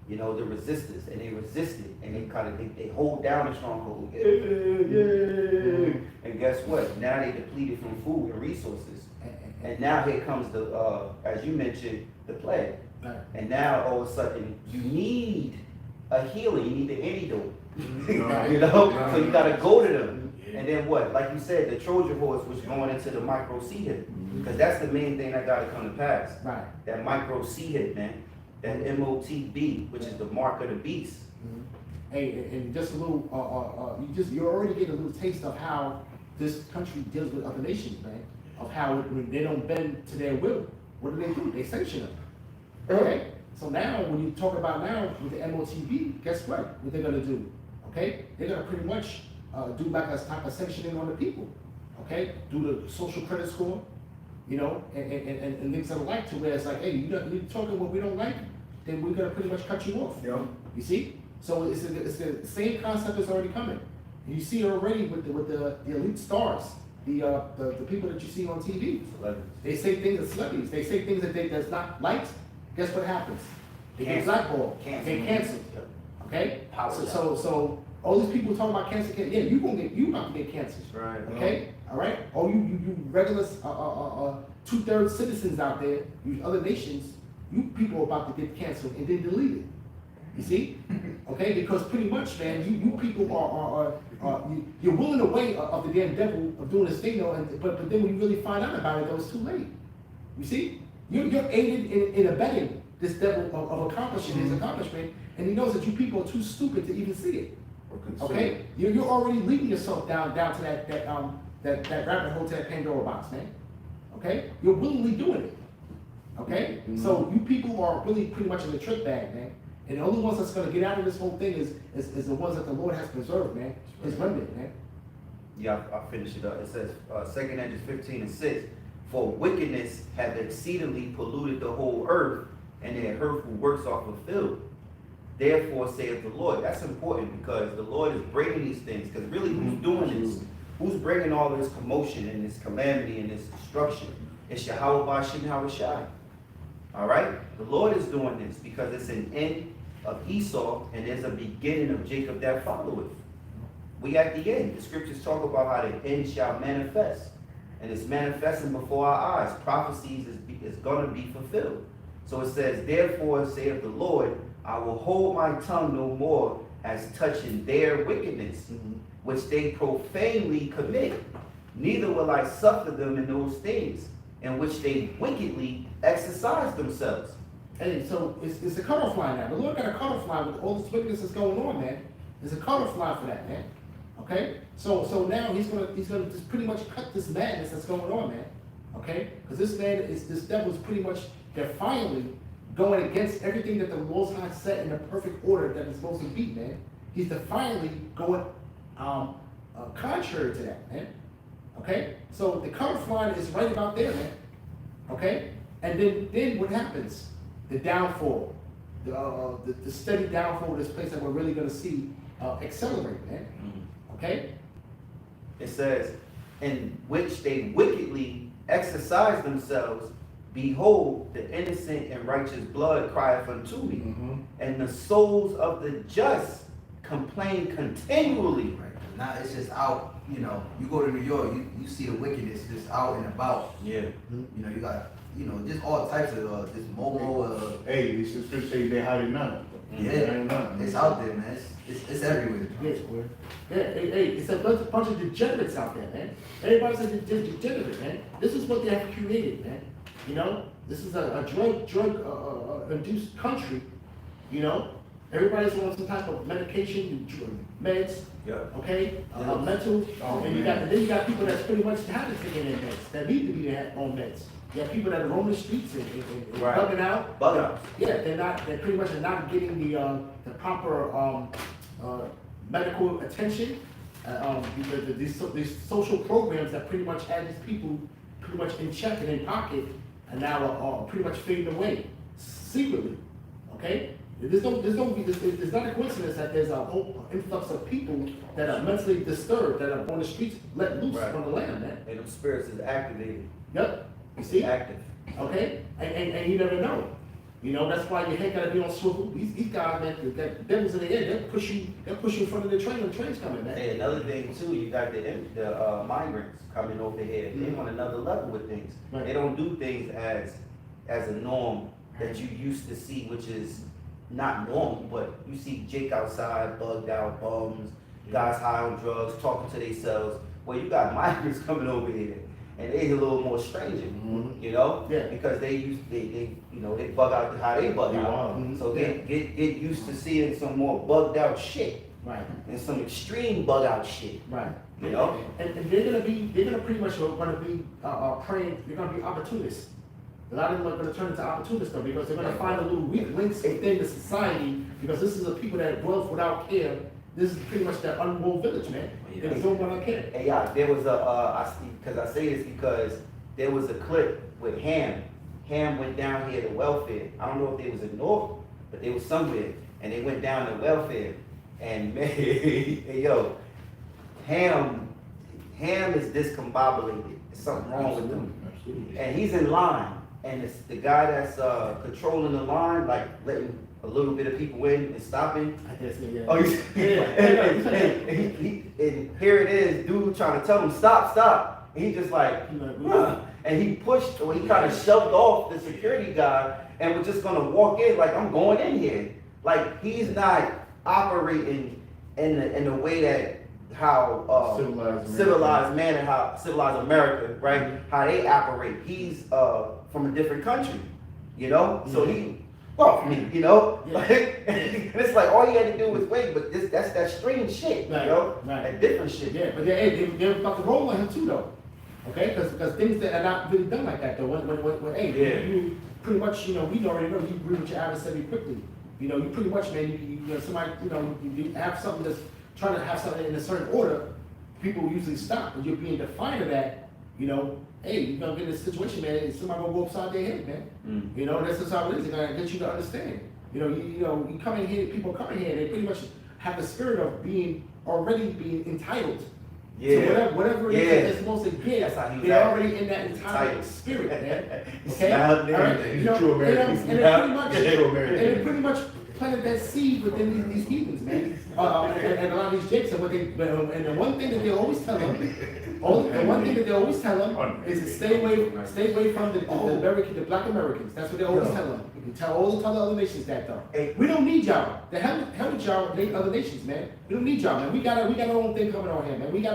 The resistors, and they resisted, and they hold down the stronghold. And guess what? Now they depleted from food and resources. And now here comes the, as you mentioned, the plague. Right. And now all of a sudden you need a healer. You need the antidote. So you gotta go to them. And then what? Like you said, the Trojan horse was going into the micro seed hit. Because that's the main thing that gotta come to pass. Right. That micro seed hit, man. That MOTB, which is the mark of the beast. hey, and just a little, you're already getting a little taste of how this country deals with other nations, man. Of how when they don't bend to their will, what do? They sanction them. Okay? So now, when you talk about now with the MOTV, guess what? What they're gonna do? Okay? They're gonna pretty much do like a type of sanctioning on the people. Okay? Do the social credit score, you know, and things of the like to where it's like, hey, you're talking what we don't like, then we're gonna pretty much cut you off. Yeah. You see? So it's the same concept is already coming. And you see it already with the elite stars, the people that you see on TV. Celebrities. They say things as celebrities. They say things that's not liked. Guess what happens? They get blackballed. They canceled. Okay? So all these people talking about cancer, yeah, you about to get cancer. Right. Okay? All right? Oh, you regular 2/3 citizens out there, you other nations, you people are about to get canceled and then deleted. You see? Okay? Because pretty much, man, you people you're willing away of the damn devil of doing this thing, though, but then when you really find out about it, though, it's too late. You see? You're aided in abetting this devil of accomplishing his accomplishment, and he knows that you people are too stupid to even see it. Okay? You're already leading yourself down to that rabbit hole, to that Pandora box, man. Okay? You're willingly doing it. Okay? So you people are really pretty much in the trick bag, man. And the only ones that's gonna get out of this whole thing is the ones that the Lord has preserved, man. His remnant, man. Yeah, I'll finish it up. It says, 2 Edges 15:6, for wickedness hath exceedingly polluted the whole earth, and their hurtful works are fulfilled. Therefore saith the Lord. That's important because the Lord is bringing these things. Because really, who's doing this? Who's bringing all this commotion and this calamity and this destruction? It's Yahweh Ba'Shem Yahushai. All right? The Lord is doing this because it's an end of Esau and there's a beginning of Jacob that followeth. We at the end. The scriptures talk about how the end shall manifest. And it's manifesting before our eyes. Prophecies is going to be fulfilled. So it says, therefore saith the Lord, I will hold my tongue no more as touching their wickedness, which they profanely commit. Neither will I suffer them in those things in which they wickedly exercise themselves. Hey, so it's a cutoff line now. The Lord got a cutoff line with all this wickedness that's going on, man. There's a cutoff line for that, man. Okay? So now he's gonna just pretty much cut this madness that's going on, man. Okay? Because this devil is pretty much defiantly going against everything that the Lord's not set in the perfect order that it's supposed to be, man. He's defiantly going contrary to that, man. Okay? So the cutoff line is right about there, man. Okay? And then what happens? The downfall, the steady downfall of this place that we're really going to see accelerate, man. Okay? It says, in which they wickedly exercise themselves, behold, the innocent and righteous blood crieth unto me, and the souls of the just complain continually. Right. Now it's just out, you know, you go to New York, you see the wickedness just out and about. Yeah. You know, you got, you know, just all types of this momo. Hey, these scriptures say they hide it not. Yeah, it's out there, man. It's everywhere. Yes, boy. Yeah, hey, it's a bunch of degenerates out there, man. Everybody's a degenerate, man. This is what they have created, man. You know, this is a drug induced country. You know, everybody's on some type of medication, meds. Yeah. Okay, mental. And then you got people that's pretty much haven't taken their meds, that need to be on meds. You have people that are roaming the streets and Right. bugging out. Bug out. Yeah, they pretty much are not getting the proper medical attention because these social programs that pretty much had these people pretty much in check and in pocket and now are pretty much fading away secretly. Okay, there's not a coincidence that there's a whole influx of people that are mentally disturbed that are on the streets let loose Right. on the land, man. And them spirits is activated. Yep. You see? Active. Okay? And you never know. You know, that's why your head gotta be on swivel. These guys, man, that devils in the air, they'll push you in front of the train when the train's coming, man. And another thing too, you got the migrants coming over here. They're on another level with things. Right. They don't do things as a norm that you used to see, which is not normal, but you see Jake outside, bugged out, bums, guys high on drugs, talking to themselves. Well, you got migrants coming over here. and they a little more stringent, Mhm. you know? Yeah. Because they you know, they bug out how they bug out. Wow. Mhm. So get used to seeing some more bugged out shit Right, and some extreme bug out shit, right. you know? And they're gonna pretty much gonna be praying. They're gonna be opportunists. A lot of them are gonna turn into opportunists though, because they're gonna find a little weak links within the society. Because this is a people that dwells without care. This is pretty much that unrolled village, man. They don't want to care. Hey, yeah, there was because I say this because there was a clip with Ham. Ham went down here to welfare. I don't know if they was in North, but they was somewhere, and they went down to welfare. And man, hey, yo, Ham is discombobulated. There's something wrong with him. Absolutely. And he's in line, and it's the guy that's controlling the line, like letting a little bit of people in and stopping. I guess, yeah. Oh, and here it is, dude trying to tell him stop, and he just like, and he pushed, or he kind of shoved off the security guy, and was just gonna walk in like, I'm going in here. Like he's not operating in the way that how civilized man and how civilized America, right? How they operate. He's from a different country, you know. So he. Well, for me, you know, Yeah. and it's like all you had to do was wait, but that's that strange shit, Right, you know, right. that different shit. Yeah, but they're about to roll on him too, though. Okay, because things that are not really done like that, though. When hey, you pretty much, you know, we already know you agree with your adversary quickly. You know, you pretty much, man, you know, somebody, you know, you have something that's trying to have something in a certain order, people usually stop. When you're being defiant of that, you know, hey, you're gonna get in this situation, man, and somebody gonna go upside their head, man. Mm. You know, that's just how it is. They're gonna get you to understand. You know, you come in here, people come in here, they pretty much have the spirit of already being entitled. Yeah. So whatever it is that they're supposed to get, That's how he was they're acting. already in that entitled spirit, man. Okay? Smiled All and right? everything. You know, True and American. it pretty much, True American. and it pretty much planted that seed within these heathens, man. And a lot of these jakes, and and the one thing that they always tell them, is to stay away from the black Americans. That's what they always tell them. You tell all the other nations that though. Hey. We don't need y'all. The hell with y'all, other nations, man. We don't need y'all, man. We got our own thing coming on here, man. We got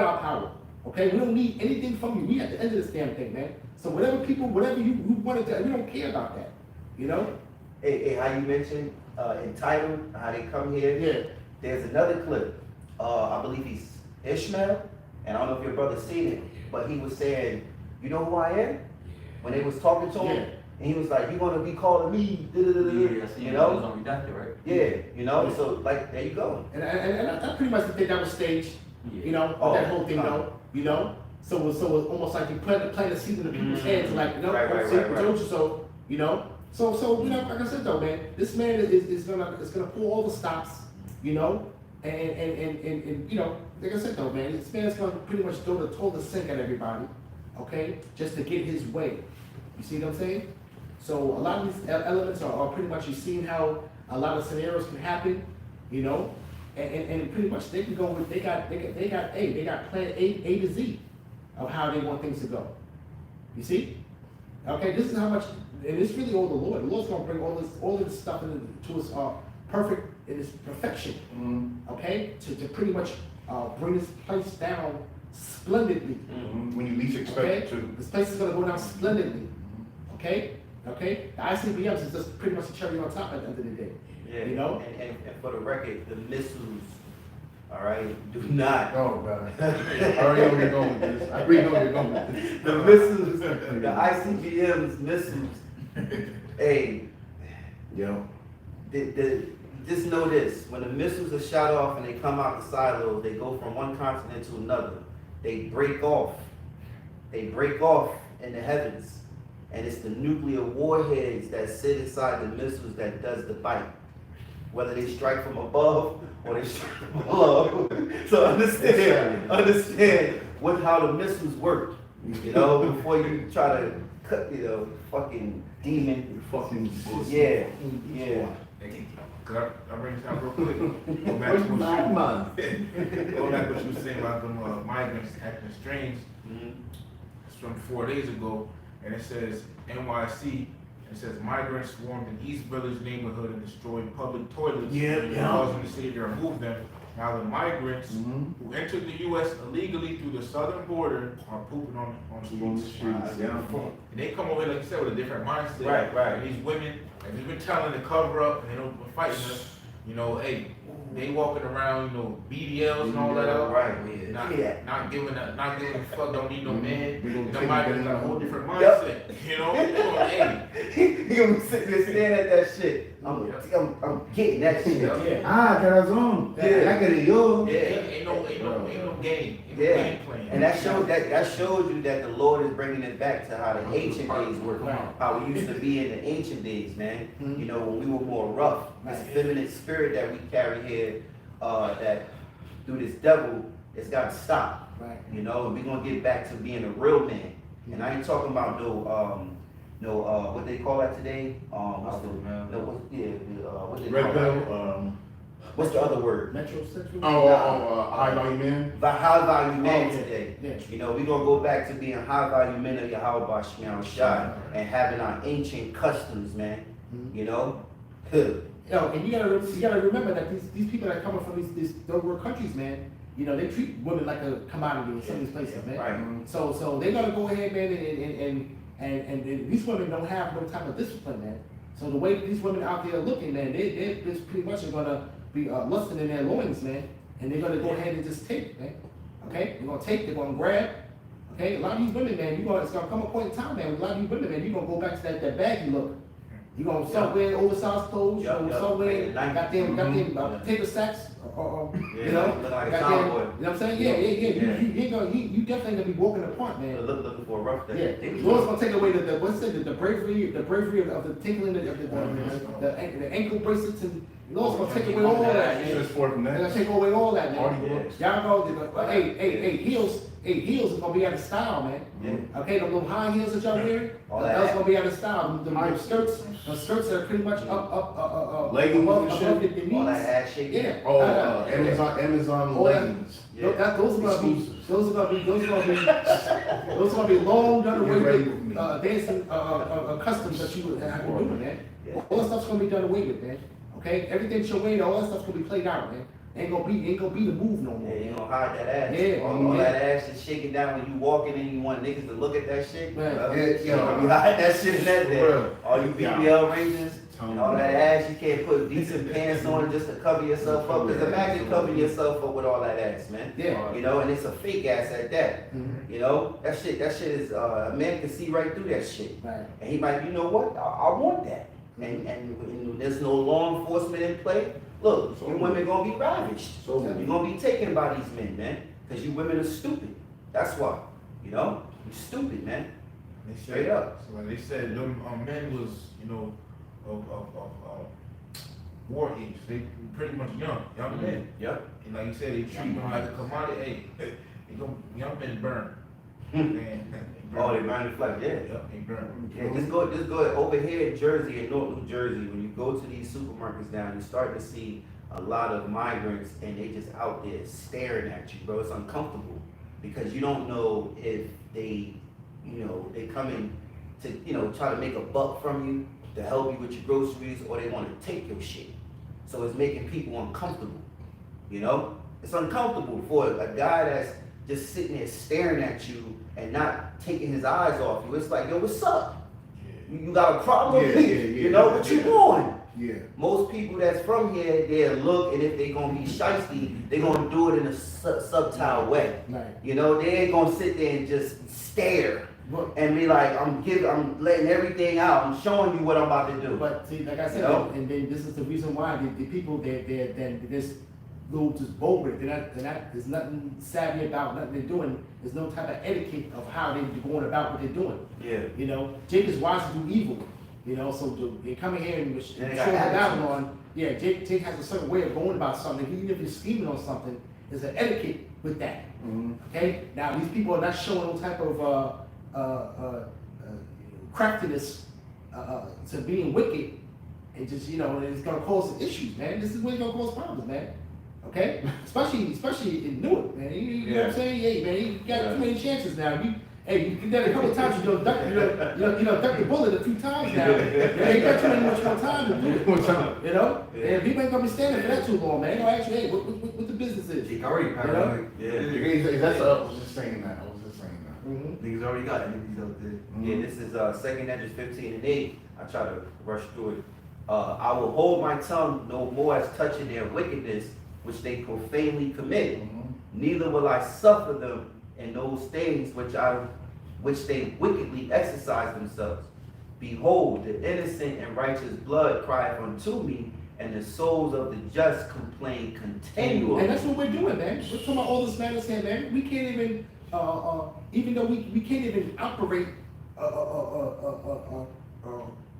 our power. Okay, we don't need anything from you. We at the end of this damn thing, man. So whatever you want to do, we don't care about that. You know? Hey, how you mentioned entitled, how they come here. Yeah. There's another clip. I believe he's Ishmael, and I don't know if your brother seen it, but he was saying, "You know who I am?" When they was talking to him, Yeah. and he was like, "You're gonna be calling me," you know? on Redacted, right? Yeah, you know. Yeah. So like, there you go. And I pretty much think that was staged. You know, Oh, that whole thing, kind of. though. You know, so it's almost like you plant a seed in the people's heads, like, you know, Right, see, right. told you so. You know, so you know, like I said though, man, this man is gonna pull all the stops. You know, and you know, like I said though, man, this man's gonna pretty much throw the sink at everybody, okay, just to get his way. You see what I'm saying? So a lot of these elements are pretty much, you've seen how a lot of scenarios can happen, you know, and pretty much they can go with, they got plan A to Z of how they want things to go. You see? Okay, this is how much, and it's really all the Lord. The Lord's gonna bring all of this stuff into its perfect, in its perfection. Okay, to pretty much bring this place down splendidly. When you least expect Okay, it to. this place is gonna go down splendidly. Okay, the ICBMs is just pretty much a cherry on top at the end of the day. Yeah. You know? And for the record, the missiles, all right, do not. Oh, God. I already know where you're going with this. I already know where you're going with this. The missiles, the ICBMs missiles. Hey, Yo. just know this: when the missiles are shot off and they come out the silos, they go from one continent to another. They break off. They break off in the heavens, and it's the nuclear warheads that sit inside the missiles that does the bite. Whether they strike from above or they strike from below. So understand how the missiles work. You know, before you try to cut, you know, fucking demon. Fucking Yeah. Cause I bring this out real quick. Go back to what going back to what you were saying about them migrants acting strange. Mhm. It's from 4 days ago, and it says NYC It says migrants swarmed in East Village neighborhood and destroyed public toilets. Yeah, yeah. Causing the city to remove them. Now the migrants Mhm. who entered the U.S. illegally through the southern border are pooping on On the streets. streets, yeah. And they come over here, like you said, with a different mindset. Right, right. And these women, like we've been telling to cover up, and they don't fighting us. You know, hey, they walking around, you know, BDLs and all that out. Right, Not giving a fuck, don't need no man. We gonna And take the migrants it got a down. whole different mindset. You know, they going, hey, He gonna be sitting there staring at that shit. I'm getting that shit. Yeah. Ah, corazón. Yeah. I get it, yo. Yeah. ain't no game. Ain't no Yeah. game plan. And that shows you that the Lord is bringing it back to how the ancient days were, Right. how we used to be in the ancient days, man. Mhm. You know, when we were more rough, this Right. feminine spirit that we carry here, that through this devil, it's got to stop. Right. You know, and we're gonna get back to being a real man. And I ain't talking about what they call that today? What's the, what they Red call pill. that? What's the other word? Metrosexual? High value man. The high value man Oh, yeah. today. Yeah. You know, we're gonna go back to being high value men of Yahweh Shem Shai and having our ancient customs, man. Mhm. You know? And you gotta remember that these people that are coming from these third world countries, man, you know, they treat women like a commodity in some of these places, man. Right. So they're gonna go ahead, man, and these women don't have no type of discipline, man. So the way these women out there looking, man, they just pretty much are gonna be lusting in their loins, man, and they're gonna go ahead and just take, man. Okay, they're gonna take, they're gonna grab. Okay, a lot of these women, man, it's gonna come a point in time, man. With a lot of these women, man, you're gonna go back to that baggy look. You gonna start wearing oversized clothes. You gonna start wearing goddamn potato sacks, you know, look like a goddamn, cowboy. you know what I'm saying? Yeah. You definitely gonna be walking apart, man. Looking for a rough day. Yeah, Lord's gonna take away the bravery of the tinkling of the ankle bracelets, and Lord's gonna take away all that, man. Transport from They're that. gonna take away all that, Party man. looks. Y'all know, heels is gonna be out of style, man. Yeah. Okay, the little high heels that y'all wear, All that. that's gonna be out of style. The skirts that are pretty much up Leggings above and the shit. knees. All that ass shaking. Yeah. Oh, Amazon All that- leggings. Yeah. Those are gonna be long done away You're ready with with me. dancing customs that you have been doing, man. Yeah. All that stuff's gonna be done away with, man. Okay, everything you're wearing, all that stuff's gonna be played out, man. Ain't gonna be the move no more. Yeah, you gonna hide that ass. Yeah, all yeah. that ass is shaking down when you walking and you want niggas to look at that shit. Right. You know, you hide that shit in that For there. real. All you BBL rangers, and all that ass, you can't put decent pants on just to cover yourself up. Cause imagine covering yourself up with all that ass, man. Yeah. You know, and it's a fake ass at that. Mhm. You know, that shit is, a man can see right through that shit. Right. And he might, you know what, I want that. And there's no law enforcement in play. Look, you women gonna be ravaged. So You're gonna be taken by these men, man. Cause you women are stupid. That's why. You know? You stupid, man. They said- Straight up. So like they said, them men was, you know, of war age. They pretty much young men. Yep. And like you said, they treat them like a commodity. Hey, young men burn. Hmm. Man, Oh, they burn the flag, yeah. Yep, they burn. Yeah, just go over here in Jersey, in North New Jersey, when you go to these supermarkets down, you start to see a lot of migrants and they just out there staring at you, bro. It's uncomfortable because you don't know if they, you know, they come in to, you know, try to make a buck from you to help you with your groceries or they want to take your shit. So it's making people uncomfortable, you know? It's uncomfortable for a guy that's just sitting there staring at you and not taking his eyes off you. It's like, yo, what's up? You got a problem? Yeah, You know, what you want? Yeah. Most people that's from here, they'll look, and if they gonna be shiesty, they gonna do it in a subtle way. Right. You know, they ain't gonna sit there and just stare But, and be like, I'm letting everything out. I'm showing you what I'm about to do. but see, like I said, You know? and then this is the reason why the people they're just little just bold with it. They're not. There's nothing savvy about nothing they're doing. There's no type of etiquette of how they're going about what they're doing. Yeah. You know, Jake is wise to do evil. You know, so they coming here and Yeah, they showing got down attitudes. on. Yeah, Jake has a certain way of going about something. Even if he's scheming on something, there's an etiquette with that. Mhm. Okay. Now these people are not showing no type of craftiness to being wicked, and just it's gonna cause some issues, man. This is where it's gonna cause problems, man. Okay, especially in Newark, man. You know what I'm saying? Hey, man, you got too many chances now. Hey, you did that a couple of times. You duck the bullet a few times now. You ain't got too much more time to do it. You know? Yeah. And people ain't gonna be standing for that too long, man. They gonna ask you, hey, what the business is? They already paranoid. Yeah. I was just saying that. Mm-hmm. Niggas already got enemies out there. Yeah, this is 2nd Ezra 15:8. I try to rush through it. I will hold my tongue no more as touching their wickedness, which they profanely commit. Neither will I suffer them in those things which they wickedly exercise themselves. Behold, the innocent and righteous blood crieth unto me, and the souls of the just complain continually. And that's what we're doing, man. We're talking about all this madness here, man. We can't even, even though we can't even operate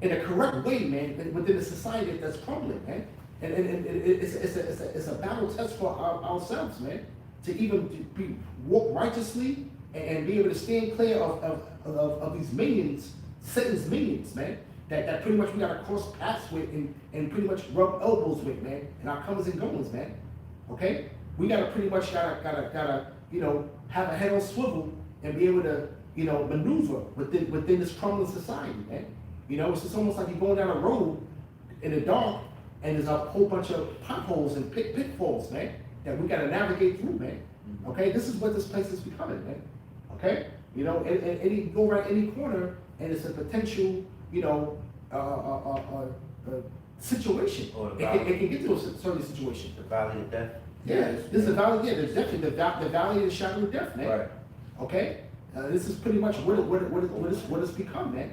in a correct way, man, within a society that's crumbling, man. And it's a battle test for ourselves, man, to even walk righteously and be able to stand clear of these minions, Satan's minions, man. That pretty much we gotta cross paths with and pretty much rub elbows with, man, and our comings and goings, man. Okay? We gotta pretty much gotta have a head on swivel and be able to maneuver within this crumbling society, man. It's just almost like you're going down a road in the dark and there's a whole bunch of potholes and pitfalls, man, that we gotta navigate through, man. Okay? This is what this place is becoming, man. Okay? And you go around any corner and it's a potential, situation. It can get to a certain situation. The valley of death. Yeah, this is the valley, the valley of the shadow of death, man. Right. Okay? This is pretty much what it's become, man.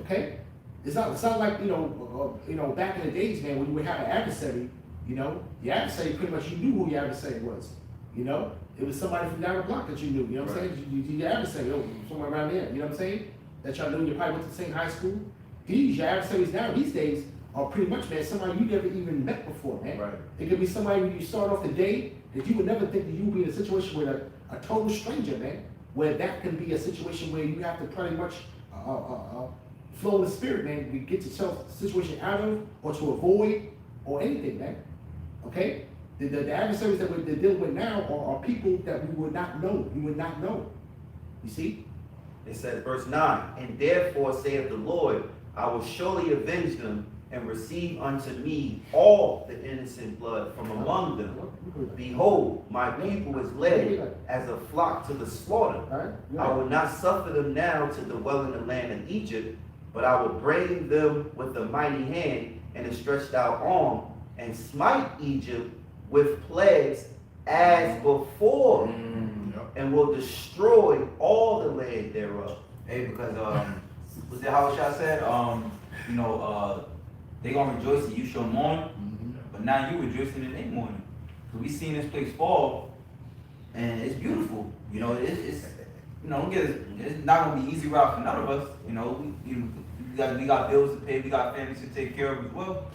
Okay? It's not like, back in the days, man, when you would have an adversary, the adversary pretty much, you knew who your adversary was. It was somebody from down the block that you knew, you know what I'm saying? Your adversary, somewhere around there, you know what I'm saying? That y'all knew, you probably went to the same high school. Your adversaries now, these days, are pretty much, man, somebody you never even met before, man. Right. It could be somebody when you start off the day that you would never think that you would be in a situation with a total stranger, man, where that can be a situation where you have to pretty much flow in the spirit, man, to get yourself a situation out of or to avoid or anything, man. Okay? The adversaries that we're dealing with now are people that we would not know. We would not know. You see? It says, verse 9, and therefore saith the Lord, I will surely avenge them and receive unto me all the innocent blood from among them. Behold, my people is led as a flock to the slaughter. I will not suffer them now to dwell in the land of Egypt, but I will bring them with a mighty hand and a stretched out arm, and smite Egypt with plagues as before, and will destroy all the land thereof. Hey, because was that how Shah said? They gonna rejoice and you shall mourn, but now you rejoicing in their mourning. So we seen this place fall, and it's beautiful. It's don't get it. It's not gonna be easy route for none of us. We got bills to pay, we got families to take care of as well.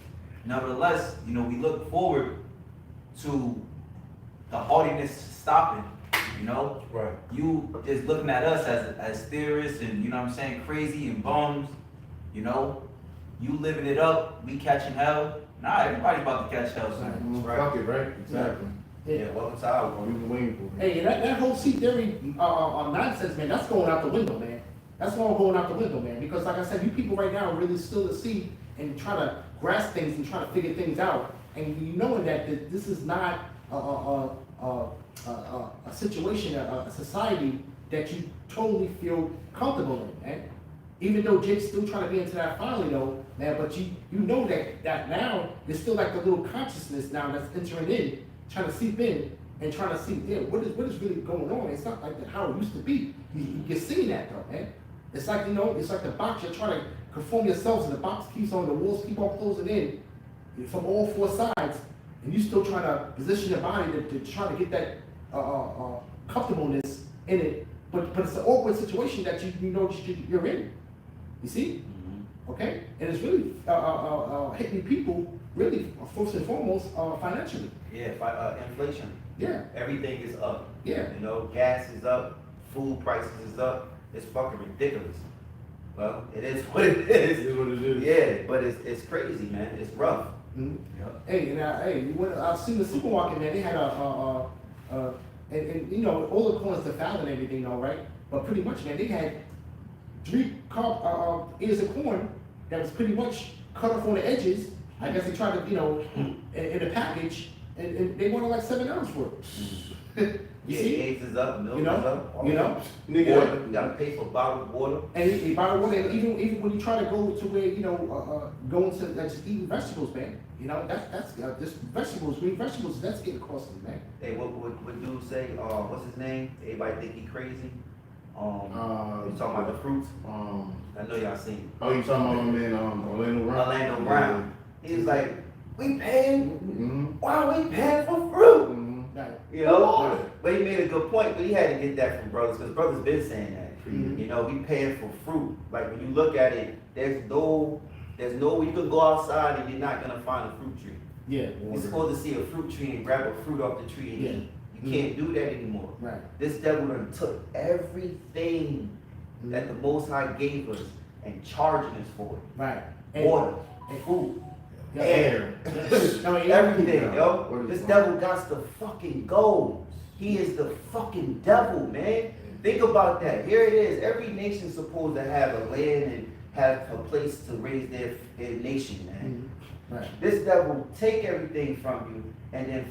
Nevertheless, we look forward to the haughtiness stopping. Right. You just looking at us as theorists and crazy and bums. You living it up, we catching hell. Nah, everybody's about to catch hell soon. Right. Fuck it, right? Exactly. Yeah, welcome to our world. We've been waiting for it. Hey, that whole seat theory nonsense, man, that's going out the window, man. That's all going out the window, man. Because like I said, you people right now are really still at sea and try to grasp things and try to figure things out. And you knowing that this is not a situation, a society that you totally feel comfortable in, man. Even though Jake's still trying to be into that finally though, man, but you know that now there's still like the little consciousness now that's entering in, trying to seep in and trying to see, what is really going on. It's not like how it used to be. You're seeing that though, man. It's like, it's like the box, you're trying to conform yourselves and the box keeps on, the walls keep on closing in from all four sides, and you still trying to position your body to try to get that comfortableness in it, but it's an awkward situation that you're in. You see? Okay? And it's really hitting people really first and foremost financially. Yeah, inflation. Yeah. Everything is up. Yeah. Gas is up, food prices is up. It's fucking ridiculous. Well, it is what it is. It is what it is. Yeah, but it's crazy, man. It's rough. Mm-hmm. Yep. Hey, I've seen the supermarket, man. They had and you know, all the corners are foul and everything, all right. But pretty much, man, they had 3 ears of corn that was pretty much cut off on the edges. I guess they tried to, you know, in a package, and they wanted like $7 for it. You Yeah, see? eggs is up, milk You know? is up. You know? Nigga, Water, you gotta pay for bottled water. And they buy water, and even when you try to go to where, you know, go into just eating vegetables, man, you know, that's just vegetables, green vegetables, that's getting costly, man. Hey, what dude say, what's his name? Everybody think he crazy. You talking about the fruits? I know y'all seen Oh, you talking about my man, Orlando it. Brown? Orlando Brown. He was like, we paying, Mm-hmm. why are we paying for fruit? Mm-hmm. Right. You know, but he made a good point, but he had to get that from brothers, because brothers been saying that. Mhm. You know, we paying for fruit. Like when you look at it, there's no you can go outside and you're not gonna find a fruit tree. Yeah. You're supposed to see a fruit tree and grab a fruit off the tree and Yeah. eat. You can't do that anymore. Right. This devil done took everything that the Most High gave us and charging us for it. Right. Water, and- food, Yeah. air, I mean, everything, Yeah. yo. What is This wrong? devil got to fucking go. He is the fucking devil, man. Think about that. Here it is. Every nation's supposed to have a land and have a place to raise their nation, man. Right. This devil take everything from you and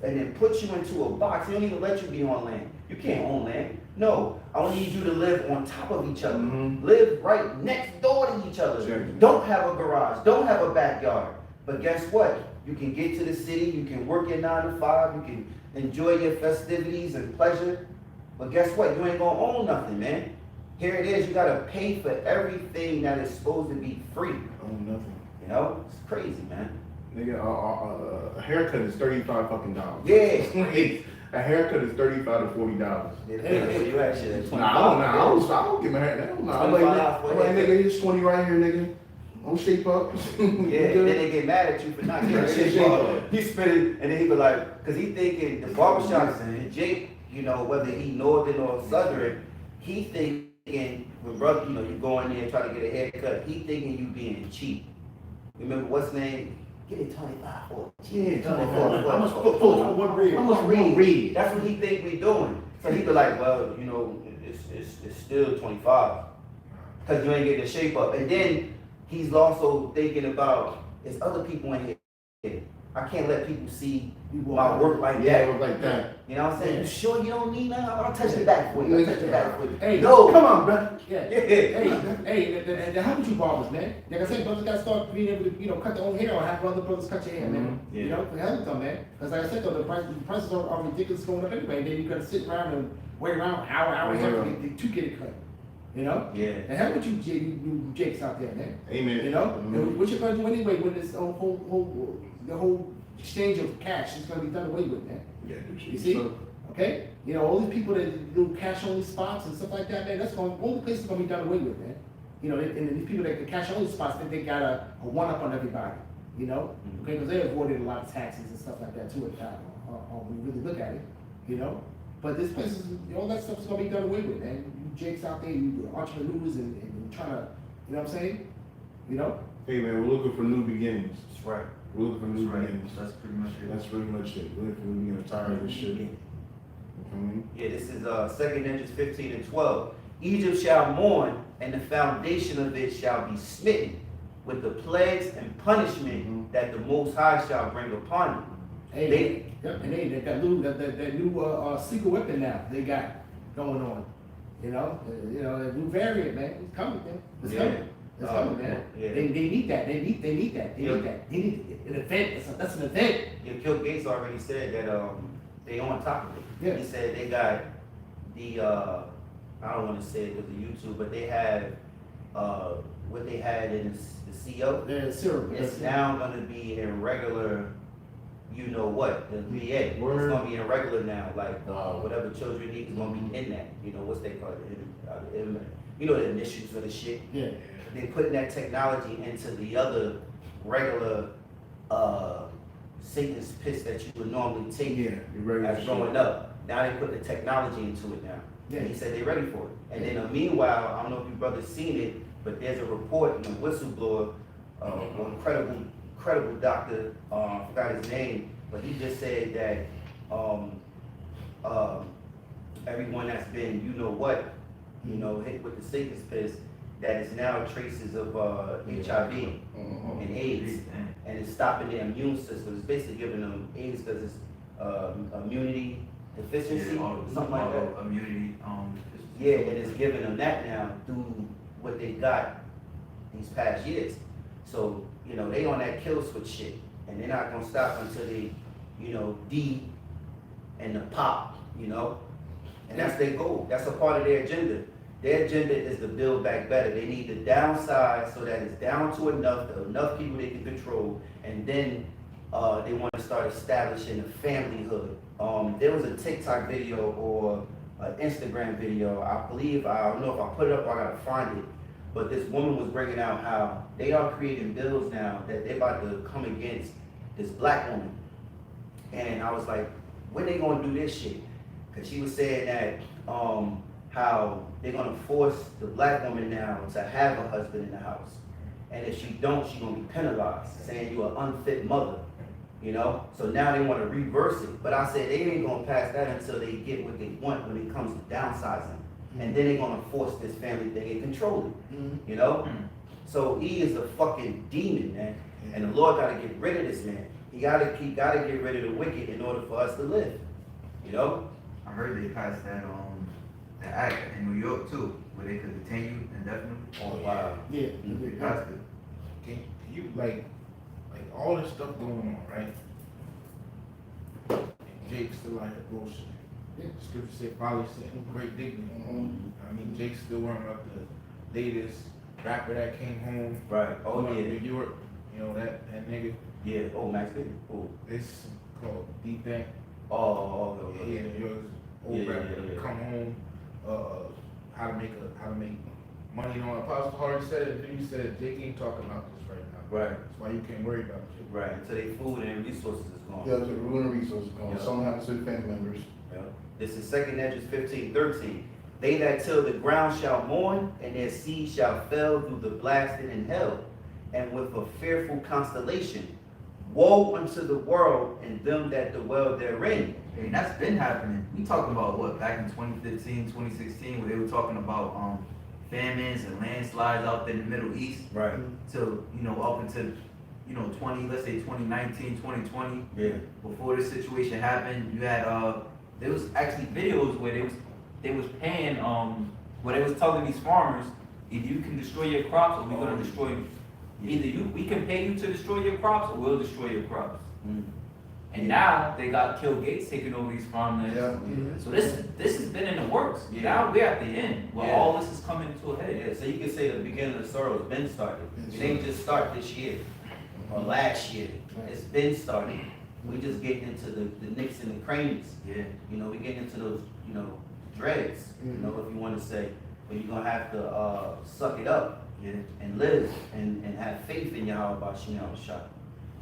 then put you into a box. He don't even let you be on land. You can't own land. No, I need you to live on top of each other. Mhm. Live right next door to each other. Sure. Don't have a garage. Don't have a backyard. But guess what? You can get to the city. You can work your 9 to 5. You can enjoy your festivities and pleasure. But guess what? You ain't gonna own nothing, man. Here it is. You gotta pay for everything that is supposed to be free. Oh, nothing. You know, it's crazy, man. Nigga, a haircut is $35 fucking dollars. Yeah. A haircut is $35 to $40. You actually at 25. I don't give my hair. I'm like, nigga, it's 20 right here, nigga. I'm shape up. Yeah, and then they get mad at you for not getting shape up. He spinning, and then he be like, cause he thinking the barbershops and Jake, you know, whether he northern or southern, he thinking when brother, you know, you go in there and try to get a haircut, he thinking you being cheap. Remember what's his name? Give me 25 for it. Yeah, 24. How much for one read? How much read? That's what he think we doing. So he be like, well, you know, it's still 25. Cause you ain't getting the shape up. And then he's also thinking about, there's other people in here. I can't let people see my work like that. Yeah, like that. You know what I'm saying? You sure you don't need that? I'll touch the back for you. I'll touch the back for you. Hey, No. come on, bro. Yeah. Yeah. Hey, how would you barbers, man? Like I said, brothers gotta start being able to, you know, cut their own hair or have other brothers cut your hair, man. Yeah. You know, for hell with them, man. Because like I said, though, the prices are ridiculous going up anyway. And then you gotta sit around and wait around an hour and a half to get it cut. You know? Yeah. And how would you Jakes out there, man? Amen. You know? Mhm. And what you gonna do anyway when this the whole exchange of cash is gonna be done away with, man? Yeah, dude, shit. You see? So, Okay? You know, all these people that do cash only spots and stuff like that, man, all the places are gonna be done away with, man. You know, and these people that the cash only spots think they got a one up on everybody, you know? Okay, because they avoided a lot of taxes and stuff like that too, when you really look at it, you know? But this place is, all that stuff is gonna be done away with, man. You Jakes out there, you entrepreneurs and trying to, you know what I'm saying? You know? hey man, we're looking for new beginnings. That's right. We're looking for new That's right. beginnings. That's pretty much it. That's pretty much it. We're looking for new beginnings. Tired of this shit. You know what I mean? Yeah, this is 2 Ninjas 15 and 12. Egypt shall mourn, and the foundation of it shall be smitten with the plagues and punishment that the Most High shall bring upon you. Hey, and they got that new secret weapon now they got going on. You know, the new variant, man. It's coming, man. It's Yeah. coming. It's coming, man. Yeah. They need that. They need that. They need that. They need an event. That's an event. Yeah, Bill Gates already said that they on top of it. Yeah. He said they got the I don't want to say it with the YouTube, but they have what they had in the CO. The syrup. It's now going to be in regular, you know what, the VA. It's Word. going to be in regular now, like whatever children need is going to be in that. You know, what's they call it? You know, the initials for the shit. Yeah. They're putting that technology into the other regular Satan's piss that you would normally take Yeah, you're ready as for growing shit. up. Now they put the technology into it now. Yeah. And he said they're ready for it. And then meanwhile, I don't know if you brothers seen it, but there's a report in a whistleblower, one credible doctor, I forgot his name, but he just said that everyone that's been, hit with the sickness piss, that is now traces of HIV and AIDS, and it's stopping their immune system. It's basically giving them AIDS because it's immunity deficiency, something like that. Immunity, Yeah, and it's giving them that now through what they got these past years. So, they on that kill switch shit, and they're not gonna stop until they, D and the pop, and that's their goal. That's a part of their agenda. Their agenda is to build back better. They need to downsize so that it's down to enough people they can control, and then they want to start establishing a familyhood. There was a TikTok video or an Instagram video, I don't know if I put it up or I gotta find it, but this woman was bringing out how they are creating bills now that they're about to come against this black woman. And I was like, when they gonna do this shit? Cause she was saying that, how they're gonna force the black woman now to have a husband in the house. And if she don't, she gonna be penalized, saying you're an unfit mother, So now they wanna reverse it. But I said they ain't gonna pass that until they get what they want when it comes to downsizing. And then they're gonna force this family thing and control it, So he is a fucking demon, man. And the Lord gotta get rid of this man. He gotta get rid of the wicked in order for us to live, I heard they passed that the act in New York too, where they could detain you indefinitely. Oh, wow. Yeah. They passed it. Can you like all this stuff going on, right? And Jake's still out here bullshit. Yeah. Scripture say folly sitting great dignity. I mean, Jake's still wearing up the latest rapper that came home. Right. Oh, from yeah. New York. That nigga. Yeah. Oh, Max Big. Oh. This called Deep Bank. Oh, Yeah, New York's old Yeah, rapper. yeah. Come home. How to make money on Apostle Hardy said it. Then he said Jake ain't talking about this right now. Right. That's why you can't worry about it. Right. Until they food and resources is gone. Yeah, to ruin the resources gone. Yeah. Something happens to the family members. Yeah. This is 2 Edges 15:13. They that till the ground shall mourn, and their seed shall fell through the blasting in hell, and with a fearful constellation. Woe unto the world and them that dwell therein. And that's been happening. We talking about what, back in 2015, 2016, where they were talking about famines and landslides out there in the Middle East. Right. Till, up until, 2019, 2020. Yeah. Before this situation happened, you had there was actually videos where they was paying where they was telling these farmers, if you can destroy your crops, or we're gonna destroy you. We can pay you to destroy your crops, or we'll destroy your crops. And now they got Bill Gates taking over these farmlands. Yeah. So this has been in the works. Yeah. Now we're at the end where Yeah. all this is coming to a head. Yeah, so you can say the beginning of the sorrow has been started. It ain't just start this year or last year. It's been started. We just getting into the nicks and the crannies. Yeah. We getting into those, dreads, if you want to say. But you're gonna have to suck it up, Yeah. and live and have faith in Yahweh Bashim Shah.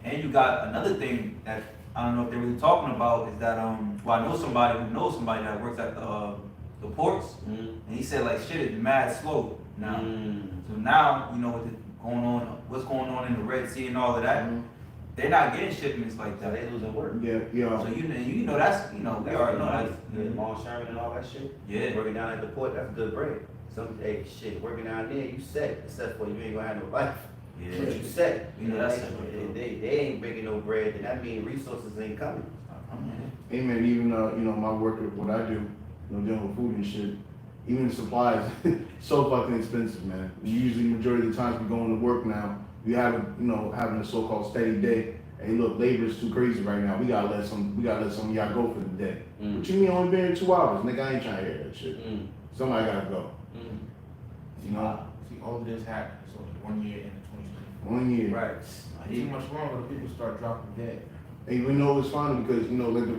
And you got another thing that I don't know if they're really talking about is that I know somebody who knows somebody that works at the ports, and he said like shit is mad slow now. So now what's going on in the Red Sea and all of that, they're not getting shipments like So that. they losing work. Yeah. So that's we already know that. Long Sherman and all that shit. Yeah. Working down at the port, that's good bread. Shit, working down there, you set, except for you ain't gonna have no life. Yeah. But you set, That's they ain't bringing no bread, then that means resources ain't coming. Amen. Even my work at what I do, dealing with food and shit. Even supplies, so fucking expensive, man. Usually, majority of the times we going to work now, we having a so-called steady day. Hey, look, labor's too crazy right now. We gotta let some of y'all go for the day. What you mean only been here 2 hours, nigga? I ain't trying to hear that shit. Somebody gotta go. See, all of this happened. It's only 1 year into 2020. 1 year. Right. Too much longer, people start dropping dead. And we know it's funny because,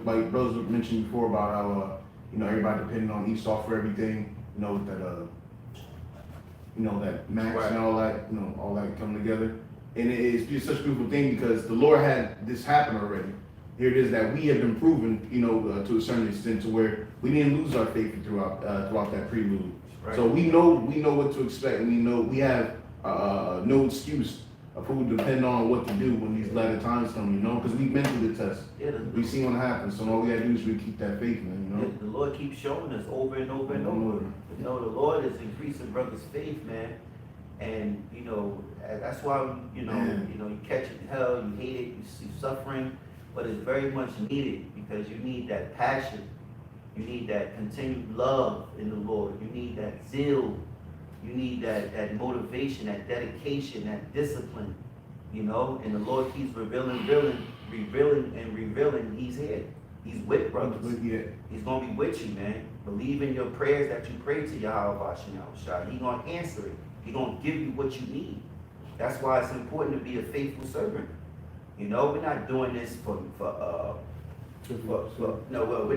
like brothers mentioned before about how, everybody depending on Esau for everything, that max Right. and all that coming together. And it's just such a beautiful thing because the Lord had this happen already. Here it is that we have been proven, to a certain extent to where we didn't lose our faith throughout that prelude. Right. So we know what to expect, and we have no excuse who depend on what to do when these latter times come, you know, because we've been through the test. Yeah, We see what happens, so all we gotta do is really keep that faith, man, you know? the Lord keeps showing us over and over and over. You know, the Lord is increasing brothers' faith, man. And, you know, that's why, you know, you catch it in hell, you hate it, you see suffering, but it's very much needed because you need that passion. You need that continued love in the Lord. You need that zeal. You need that motivation, that dedication, that discipline, you know? And the Lord keeps revealing, He's here. He's with brothers. Yeah. He's gonna be with you, man. Believe in your prayers that you pray to Yahweh Shai. He's gonna answer it. He's gonna give you what you need. That's why it's important to be a faithful servant. You know, we're not doing this we're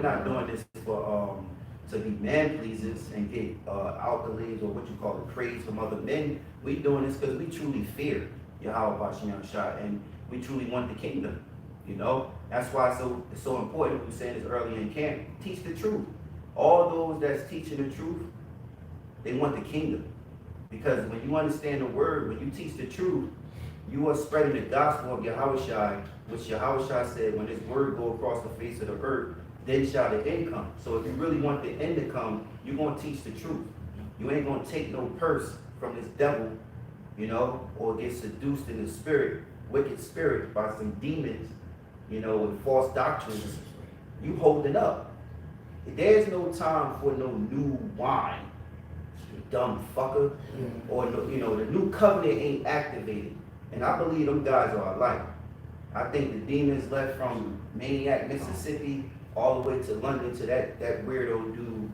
not doing this for to be man pleasers and get accolades or what you call it, praise from other men. We're doing this because we truly fear Yahweh Shai and we truly want the kingdom. You know, that's why it's so important. We were saying this earlier in camp. Teach the truth. All those that's teaching the truth, they want the kingdom. Because when you understand the word, when you teach the truth, you are spreading the gospel of Yahushua, which Yahushua said, when his word go across the face of the earth, then shall the end come. So if you really want the end to come, you're going to teach the truth. You ain't going to take no purse from this devil, you know, or get seduced in the spirit, wicked spirit by some demons, you know, with false doctrines. You holding up. There's no time for no new wine, you dumb fucker. Or, you know, the new covenant ain't activated. And I believe them guys are alike. I think the demons left from Maniac, Mississippi, all the way to London to that weirdo dude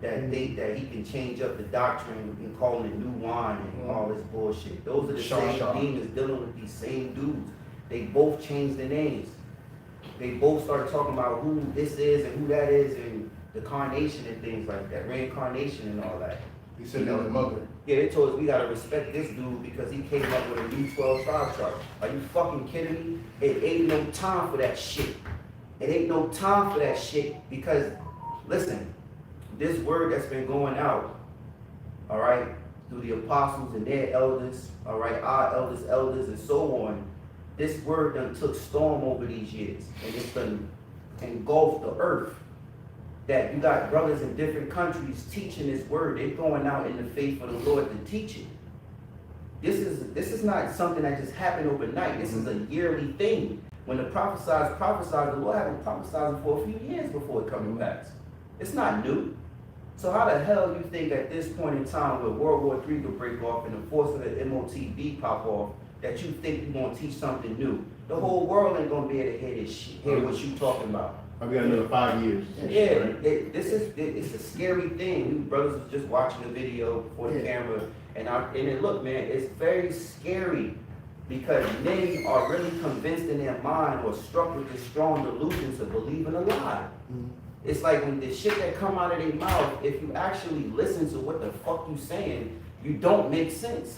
that think that he can change up the doctrine and call it new wine and all this bullshit. Those are the same demons dealing with these same dudes. They both changed the names. They both started talking about who this is and who that is and the carnation and things like that, reincarnation and all that. He said that the mother. Yeah, they told us we gotta respect this dude because he came up with a new 12 tribe chart. Are you fucking kidding me? It ain't no time for that shit. It ain't no time for that shit because, listen, this word that's been going out, all right, through the apostles and their elders, all right, our elders, and so on, this word done took storm over these years and it's done engulfed the earth. That you got brothers in different countries teaching this word. They're going out in the faith of the Lord to teach it. This is not something that just happened overnight. This is a yearly thing. When the prophesied, the Lord had been prophesying for a few years before it comes to pass. It's not new. So how the hell you think at this point in time where World War III could break off and the force of the MOTB pop off, that you think you're going to teach something new? The whole world ain't going to be able to hear this shit, hear what you talking about. I've got another 5 years. Yeah, right? It's a scary thing. You brothers was just watching the video before the camera, and look, man, it's very scary because men are really convinced in their mind or struck with this strong delusion to believe in a lie. It's like when the shit that come out of their mouth, if you actually listen to what the fuck you saying, you don't make sense.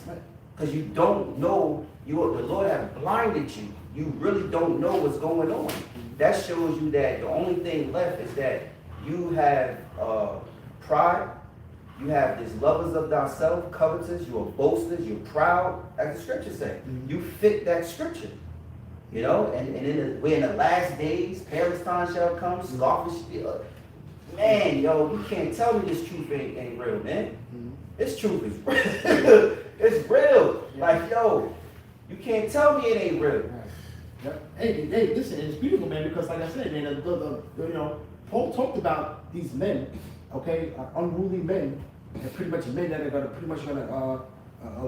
Because you don't know, the Lord has blinded you. You really don't know what's going on. That shows you that the only thing left is that you have pride, you have this lovers of thyself, covetous, you're boasters, you're proud, as the scripture says. You fit that scripture. You know, and we're in the last days, Paris time shall come, scoffers. Man, yo, you can't tell me this truth ain't real, man. This truth is real. It's real. Like, yo, you can't tell me it ain't real. Hey, listen, it's beautiful, man, because like I said, man, you know, Paul talked about these men, okay, unruly men, and pretty much men that are gonna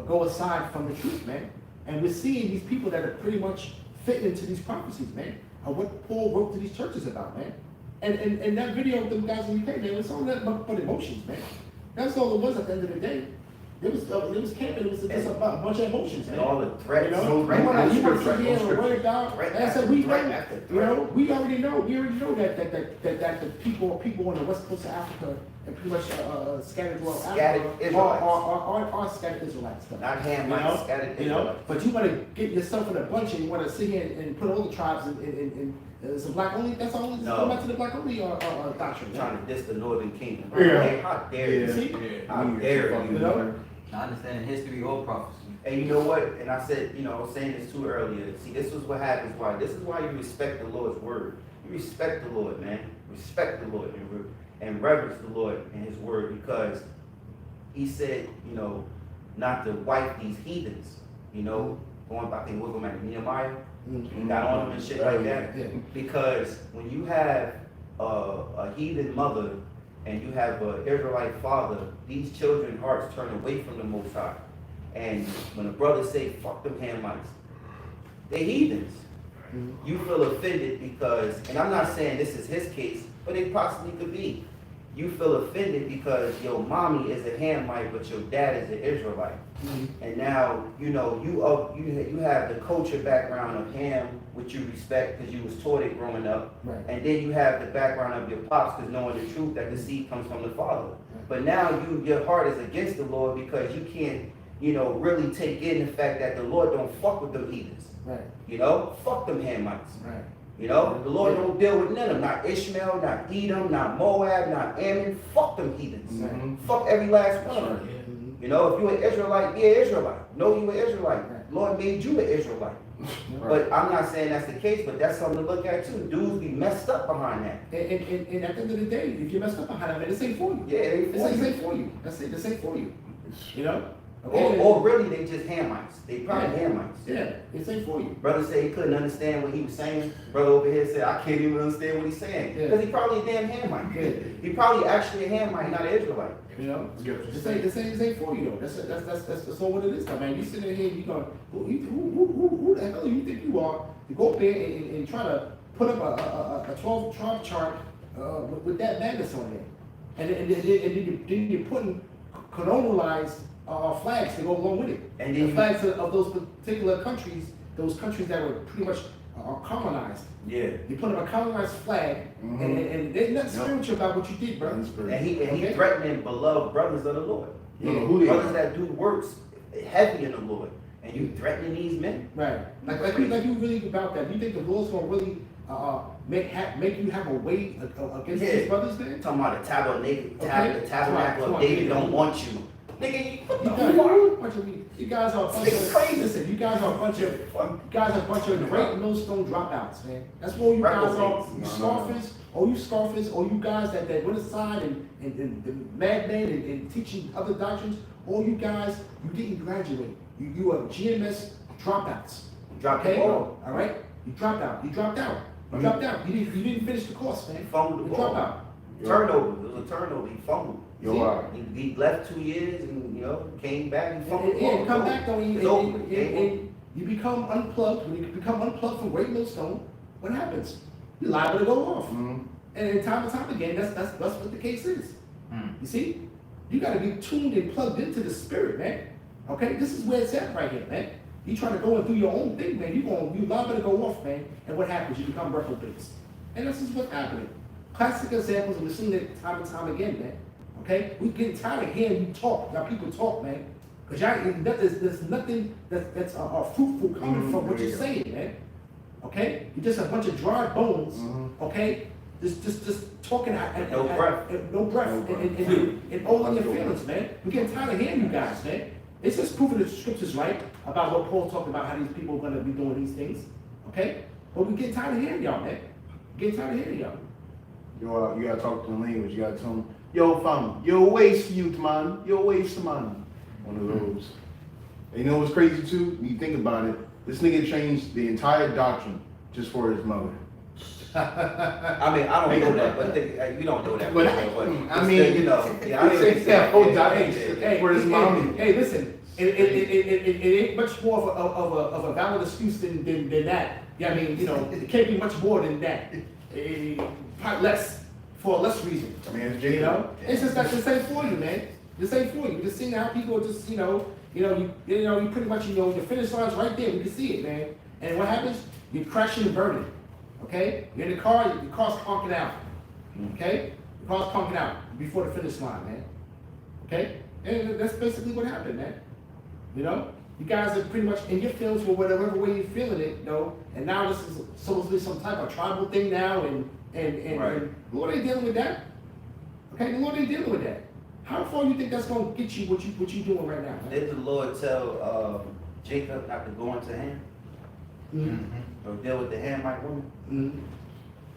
go aside from the truth, man. And we're seeing these people that are pretty much fitting into these prophecies, man, of what Paul wrote to these churches about, man. And that video of them guys in the UK, man, it's all that but emotions, man. That's all it was at the end of the day. It was camping. It was just a bunch of emotions, man. And all the threats. You know, you want to sit here and worry about. And I said, we already know that the people on the west coast of Africa and pretty much scattered throughout Africa are scattered Israelites. Not Hamites, scattered Israelites. But you want to get yourself in a bunch and you want to sit here and put all the tribes in it's a black only. That's all. No. Go back to the black only doctrine. Trying to diss the Northern Kingdom. Yeah. How dare you? See? How dare you? You know? Not understanding history or prophecy. And you know what? And I said, you know, I was saying this too earlier. See, this is what happens. Why? This is why you respect the Lord's word. You respect the Lord, man. Respect the Lord and reverence the Lord and His word, because He said, you know, not to wipe these heathens. You know, going back, I think we're going back to Nehemiah. He got on them and shit like that. Yeah. Because when you have a heathen mother and you have an Israelite father, these children's hearts turn away from the Most High. And when a brother say, fuck them Hamites, they heathens. You feel offended because, and I'm not saying this is his case, but it possibly could be. You feel offended because your mommy is a Hamite, but your dad is an Israelite. And now, you know, you have the culture background of Ham, which you respect because you was taught it growing up. Right. And then you have the background of your pops, because knowing the truth that the seed comes from the father. But now your heart is against the Lord because you can't, you know, really take in the fact that the Lord don't fuck with them heathens. Right. You know, fuck them Hamites. Right. You know, the Lord don't deal with none of them. Not Ishmael, not Edom, not Moab, not Ammon. Fuck them heathens. Mhm. Fuck every last one of them. Mhm. You know, if you're an Israelite, be an Israelite. Know you an Israelite. Right. Lord made you an Israelite. But I'm not saying that's the case, but that's something to look at too. Dudes be messed up behind that. And at the end of the day, if you're messed up behind that, man, this ain't for you. Yeah, they This for ain't, you. this ain't for you. That's it. This ain't for you. You know? Or really, they just Hamites. They probably Yeah. Hamites. Yeah, this ain't for you. Brother said he couldn't understand what he was saying. Brother over here said, I can't even understand what he's saying. Yeah. Because he probably a damn Hamite. Yeah. He probably actually a Hamite, not an Israelite. You know? Let's get what you're This ain't for you though. That's all what it is, man. You sitting here, you going, who the hell do you think you are to go up there and try to put up a 12 tribe chart with that madness on there, and then you're putting colonialized flags to go along with it, And the then flags of those particular countries, those countries that were pretty much colonized. yeah. You put up a colonized flag, and there's nothing spiritual about what you did, bro. And he Okay. threatening beloved brothers of the Lord. You don't know who they Brothers are. that do works heavy in the Lord. And you threatening these men? Right. Like you really about that. You think the Lord's gonna really make you have a weight against Yeah. these brothers, man? Talking about the tabernacle Come of on, David nigga. don't want you. Nigga, what You the guys, fuck? you guys are a bunch It's of crazy. listen. You guys are a bunch of great millstone dropouts, man. That's what you guys are. Reprobates. You scoffers, or you guys that went aside and madmen and teaching other doctrines. All you guys, you didn't graduate. You are GMS dropouts. Dropped the Okay, ball. all right. You dropped out. You dropped out. You dropped out. You didn't finish the course, man. He fumbled the You ball. dropped out. Turnover. It was a turnover. He fumbled. Yo, He left 2 years and, you know, came back and fumbled the And ball. come back though, It's over. and you become unplugged. When you become unplugged from Great Millstone, what happens? You're liable to go off. And time and time again, that's what the case is. You see, you got to be tuned and plugged into the spirit, man. Okay, this is where it's at right here, man. You trying to go and do your own thing, man. You liable to go off, man. And what happens? You become reprobates. And this is what's happening. Classic examples, and we've seen it time and time again, man. Okay, we getting tired of hearing you talk. Y'all people talk, man. Cause there's nothing that's fruitful coming from what you're saying, man. Okay, you're just a bunch of dry bones. Okay, just talking out No breath. no breath, and all in your feelings, man. We're getting tired of hearing you guys, man. It's just proving the scriptures right about what Paul talked about, how these people are gonna be doing these things. Okay, but we're getting tired of hearing y'all, man. We're getting tired of hearing y'all. Yo, you gotta talk to the language. You gotta tell them, yo, fam, you're a waste youth, man. You're a waste, man. One of those. And you know what's crazy too? When you think about it, this nigga changed the entire doctrine just for his mother. I mean, I don't know that, but we don't know that. But, I mean, you know, yeah, I he didn't changed that whole yeah, doctrine yeah, yeah. for his mommy. Hey, listen, it ain't much more of a valid excuse than that. Yeah, I mean, you know, it can't be much more than that. Probably less, for a less reason. I mean, it's You Jacob. know, it's just like this ain't for you, man. This ain't for you. Just seeing how people just, you pretty much, your finish line's right there. We can see it, man. And what happens? You're crashing and burning. Okay? You're in the car, your car's honking out. Okay? The car's honking out before the finish line, man. Okay? And that's basically what happened, man. You know? You guys are pretty much in your feelings for whatever way you're feeling it, you know. And now this is supposed to be some type of tribal thing now, and the Lord ain't dealing with that. Okay? The Lord ain't dealing with that. How far you think that's gonna get you what you doing right now, man? Did the Lord tell Jacob not to go into Ham Mm-hmm. or deal with the Hamite woman. Mm-hmm.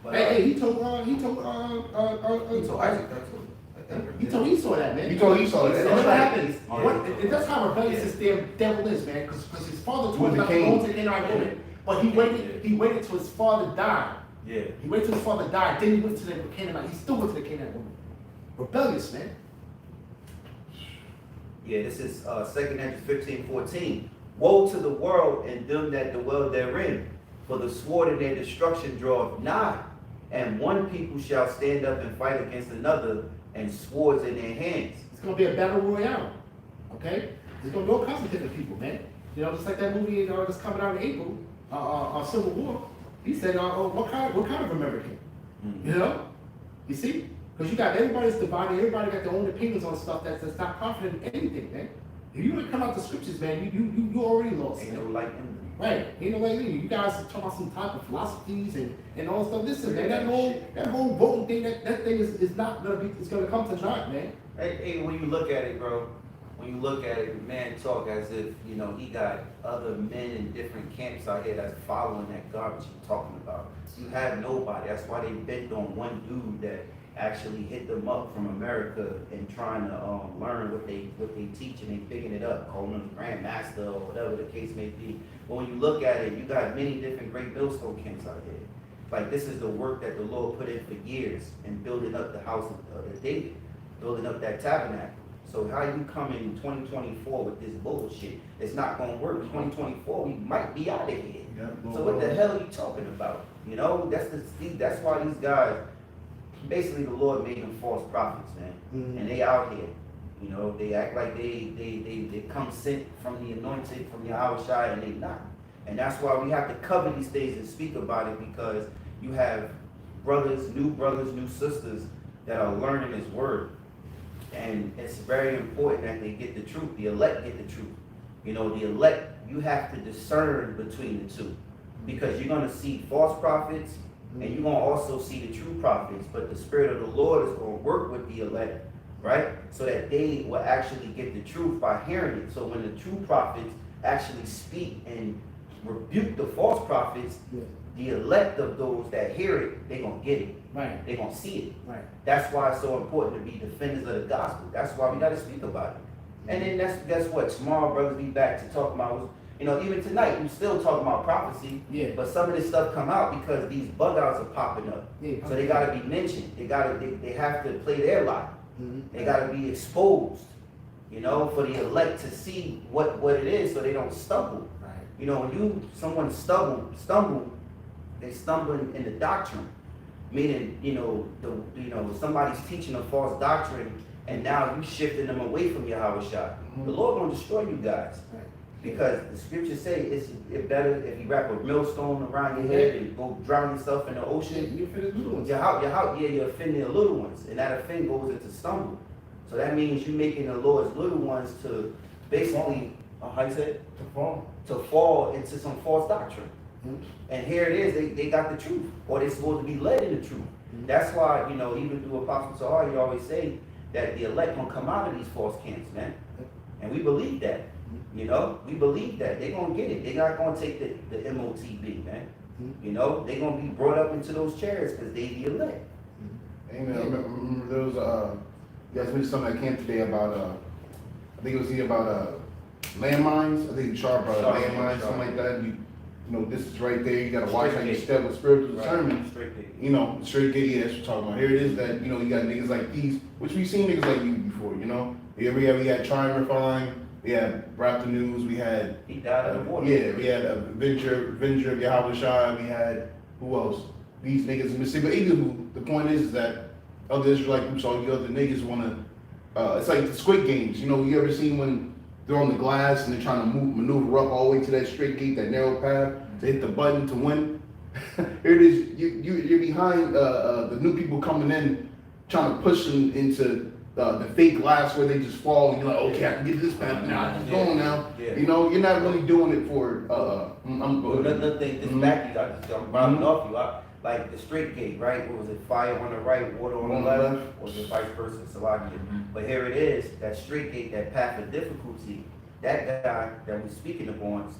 But, Hey, he told he told Isaac that too. he told Esau that, man. He told Esau that. And That's what right. happens? Yeah. What? And that's how rebellious this damn devil is, man. Because his father told With him the not to king. go into the Canaanite woman, but he waited. He waited till his father died. Yeah. He waited till his father died. Then he went to the Canaanite. He still went to the Canaanite woman. Rebellious, man. Yeah, this is 2 Ezra 15:14. Woe to the world and them that dwell therein, for the sword of their destruction draweth nigh, and one people shall stand up and fight against another, and swords in their hands. It's gonna be a battle royale. Okay? There's gonna be all kinds of different people, man. You know, just like that movie that's coming out in April, Civil War. He said, what kind of American? You know? You see? Because you got everybody's divided, everybody got their own opinions on stuff that's not confident in anything, man. If you want to come out the scriptures, man, you already lost. Ain't Man. no light in them. Right. Ain't no way you guys are talking about some type of philosophies and all stuff. Listen, man, that whole voting thing, that thing is not gonna be, it's gonna come to naught, man. Hey, when you look at it, bro, when you look at it, the man talk as if, you know, he got other men in different camps out here that's following that garbage you're talking about. You have nobody. That's why they bent on one dude that actually hit them up from America and trying to learn what they teach, and they picking it up, calling them grandmaster or whatever the case may be. But when you look at it, you got many different great millstone camps out here. Like, this is the work that the Lord put in for years in building up the house of David, building up that tabernacle. So how you come in 2024 with this bullshit? It's not gonna work. 2024, we might be out of here. So what the hell are you talking about? You know, that's why these guys, basically the Lord made them false prophets, man. Mhm. And they out here. You know, they act like they come sent from the anointed, from Yahweh Shai, and they not. And that's why we have to cover these things and speak about it, because you have brothers, new sisters that are learning His word. And it's very important that they get the truth. The elect get the truth. You know, the elect, you have to discern between the two. Because you're going to see false prophets, and you're going to also see the true prophets. But the Spirit of the Lord is going to work with the elect, right? So that they will actually get the truth by hearing it. So when the true prophets actually speak and rebuke the false prophets, Yeah. the elect of those that hear it, they're going to get it. Right. They're going to see it. Right. That's why it's so important to be defenders of the gospel. That's why we got to speak about it. And then that's what tomorrow, brothers, be back to talk about. You know, even tonight, we still talking about prophecy. Yeah. But some of this stuff come out because these bug outs are popping up. Yeah. So they got to be mentioned. They have to play their lot. Mhm. They got to be exposed. You know, for the elect to see what it is, so they don't stumble. Right. You know, when someone stumble, they stumble in the doctrine. Meaning, somebody's teaching a false doctrine, and now you shifting them away from Yahweh Shai. The Lord gonna destroy you guys. Right. Because the scriptures say it's better if you wrap a millstone around your head and go drown yourself in the ocean. You for the little ones. You offend the little ones, and that offend goes into stumble. So that means you making the Lord's little ones to basically, how you say it? To fall into some false doctrine. Mhm. And here it is, they got the truth, or they're supposed to be led in the truth. That's why, even through Apostle Tahar, you always say that the elect gonna come out of these false camps, man. And we believe that. We believe that. They're gonna get it. They're not gonna take the MOTB, man. They're gonna be brought up into those chairs because they the elect. Amen. I remember there was you guys mentioned something at camp today about I think it was either about landmines. I think Sharp brought up landmines, something like that. This is right there. You gotta watch how you step with spiritual discernment. Straight gate. Straight gate. Yeah, that's what we're talking about. Here it is that you got niggas like these, which we've seen niggas like you before. Here we had Try and Refine. We had Rap the News. We had He died in the water. yeah. We had Venture of Yahweh Shai. We had who else? These niggas in Mississippi. But either the point is that other Israelite groups, all you other niggas wanna. It's like the Squid Games. You ever seen when they're on the glass and they're trying to maneuver up all the way to that straight gate, that narrow path, to hit the button to win? Here it is. You're behind the new people coming in, trying to push them into the fake glass where they just fall, and you're like, okay, I can get this path now. I'm going now. Yeah. You're not really doing it for. Another thing, just back you, I'm rounding off you. Like the straight gate, right? What was it? Fire on the right, water on the left, or the vice versa, Salakia. But here it is, that straight gate, that path of difficulty. that guy that was speaking upon,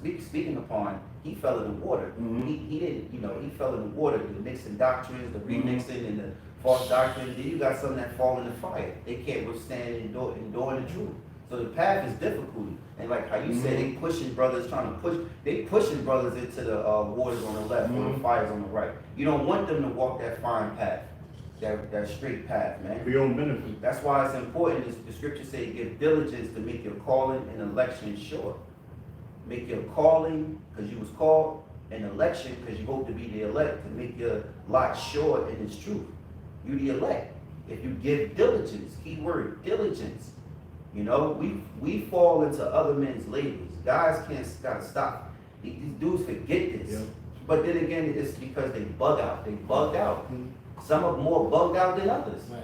he fell in the water. Mhm. He didn't, he fell in the water, the mixing doctrines, the remixing and the false doctrines. Then you got some that fall in the fire. They can't withstand enduring the truth. So the path is difficult. And like how you said, they pushing brothers, they pushing brothers into the waters on the left or the fires on the right. You don't want them to walk that fine path, that straight path, man. For your own benefit. That's why it's important, the scripture says, give diligence to make your calling and election sure. Make your calling, because you was called, and election, because you hope to be the elect, to make your lot sure in its truth. You the elect. If you give diligence, key word, diligence. We fall into other men's labors. Guys gotta stop. These dudes forget this. Yeah. But then again, it's because they bug out. They bugged out. Some are more bugged out than others. Right.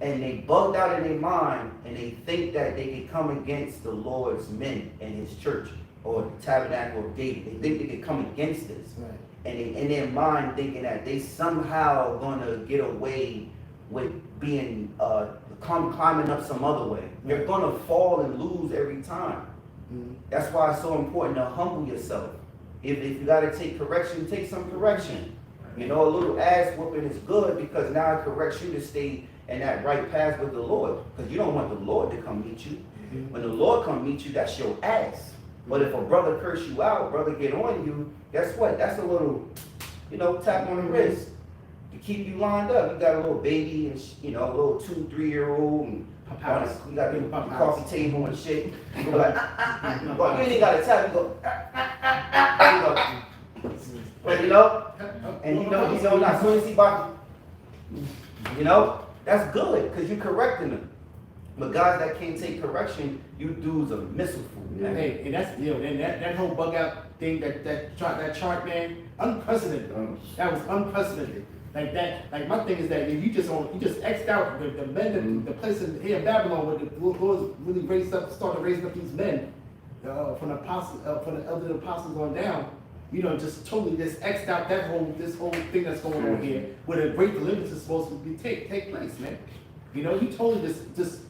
And they bugged out in their mind, and they think that they can come against the Lord's men and his church or the tabernacle of David. They think they can come against this. Right. And they, in their mind thinking that they somehow gonna get away with being climbing up some other way. You're gonna fall and lose every time. That's why it's so important to humble yourself. If you gotta take correction, take some correction. A little ass whooping is good because now it corrects you to stay in that right path with the Lord. Because you don't want the Lord to come meet you. When the Lord come meet you, that's your ass. But if a brother curse you out, brother get on you, guess what? That's a little, tap on the wrist to keep you lined up. You got a little baby and, a little 2-3-year-old and you got the coffee table and shit. You go like, But you ain't got to tap, you go, and not soon as he about, that's good, because you're correcting them. But guys that can't take correction, you dudes are missile food. Hey, and that's and that whole bug out thing, that chart, man, unprecedented. That was unprecedented. Like my thing is that if you just X'd out the men, the place here in Babylon where the Lord really started raising up these men from the elder apostles on down. Just totally just X'd out this whole thing that's going on here, where the great deliverance is supposed to be take place, man. He totally just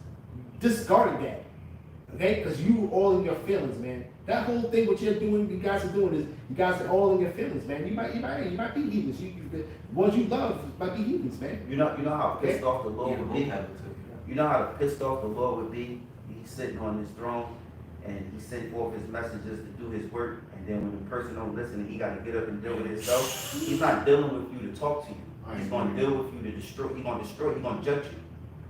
discarded that, okay? Because you all in your feelings, man. That whole thing, what you're doing, you guys are doing is, you guys are all in your feelings, man. You might be heathens. The ones you love might be heathens, man. You know how pissed off the Lord would be? You know how pissed off the Lord would be? He's sitting on his throne, and he sent forth his messengers to do his work, and then when the person don't listen, he got to get up and deal with himself. He's not dealing with you to talk to you. He's going to deal with you to destroy. He's going to destroy. He's going to judge you.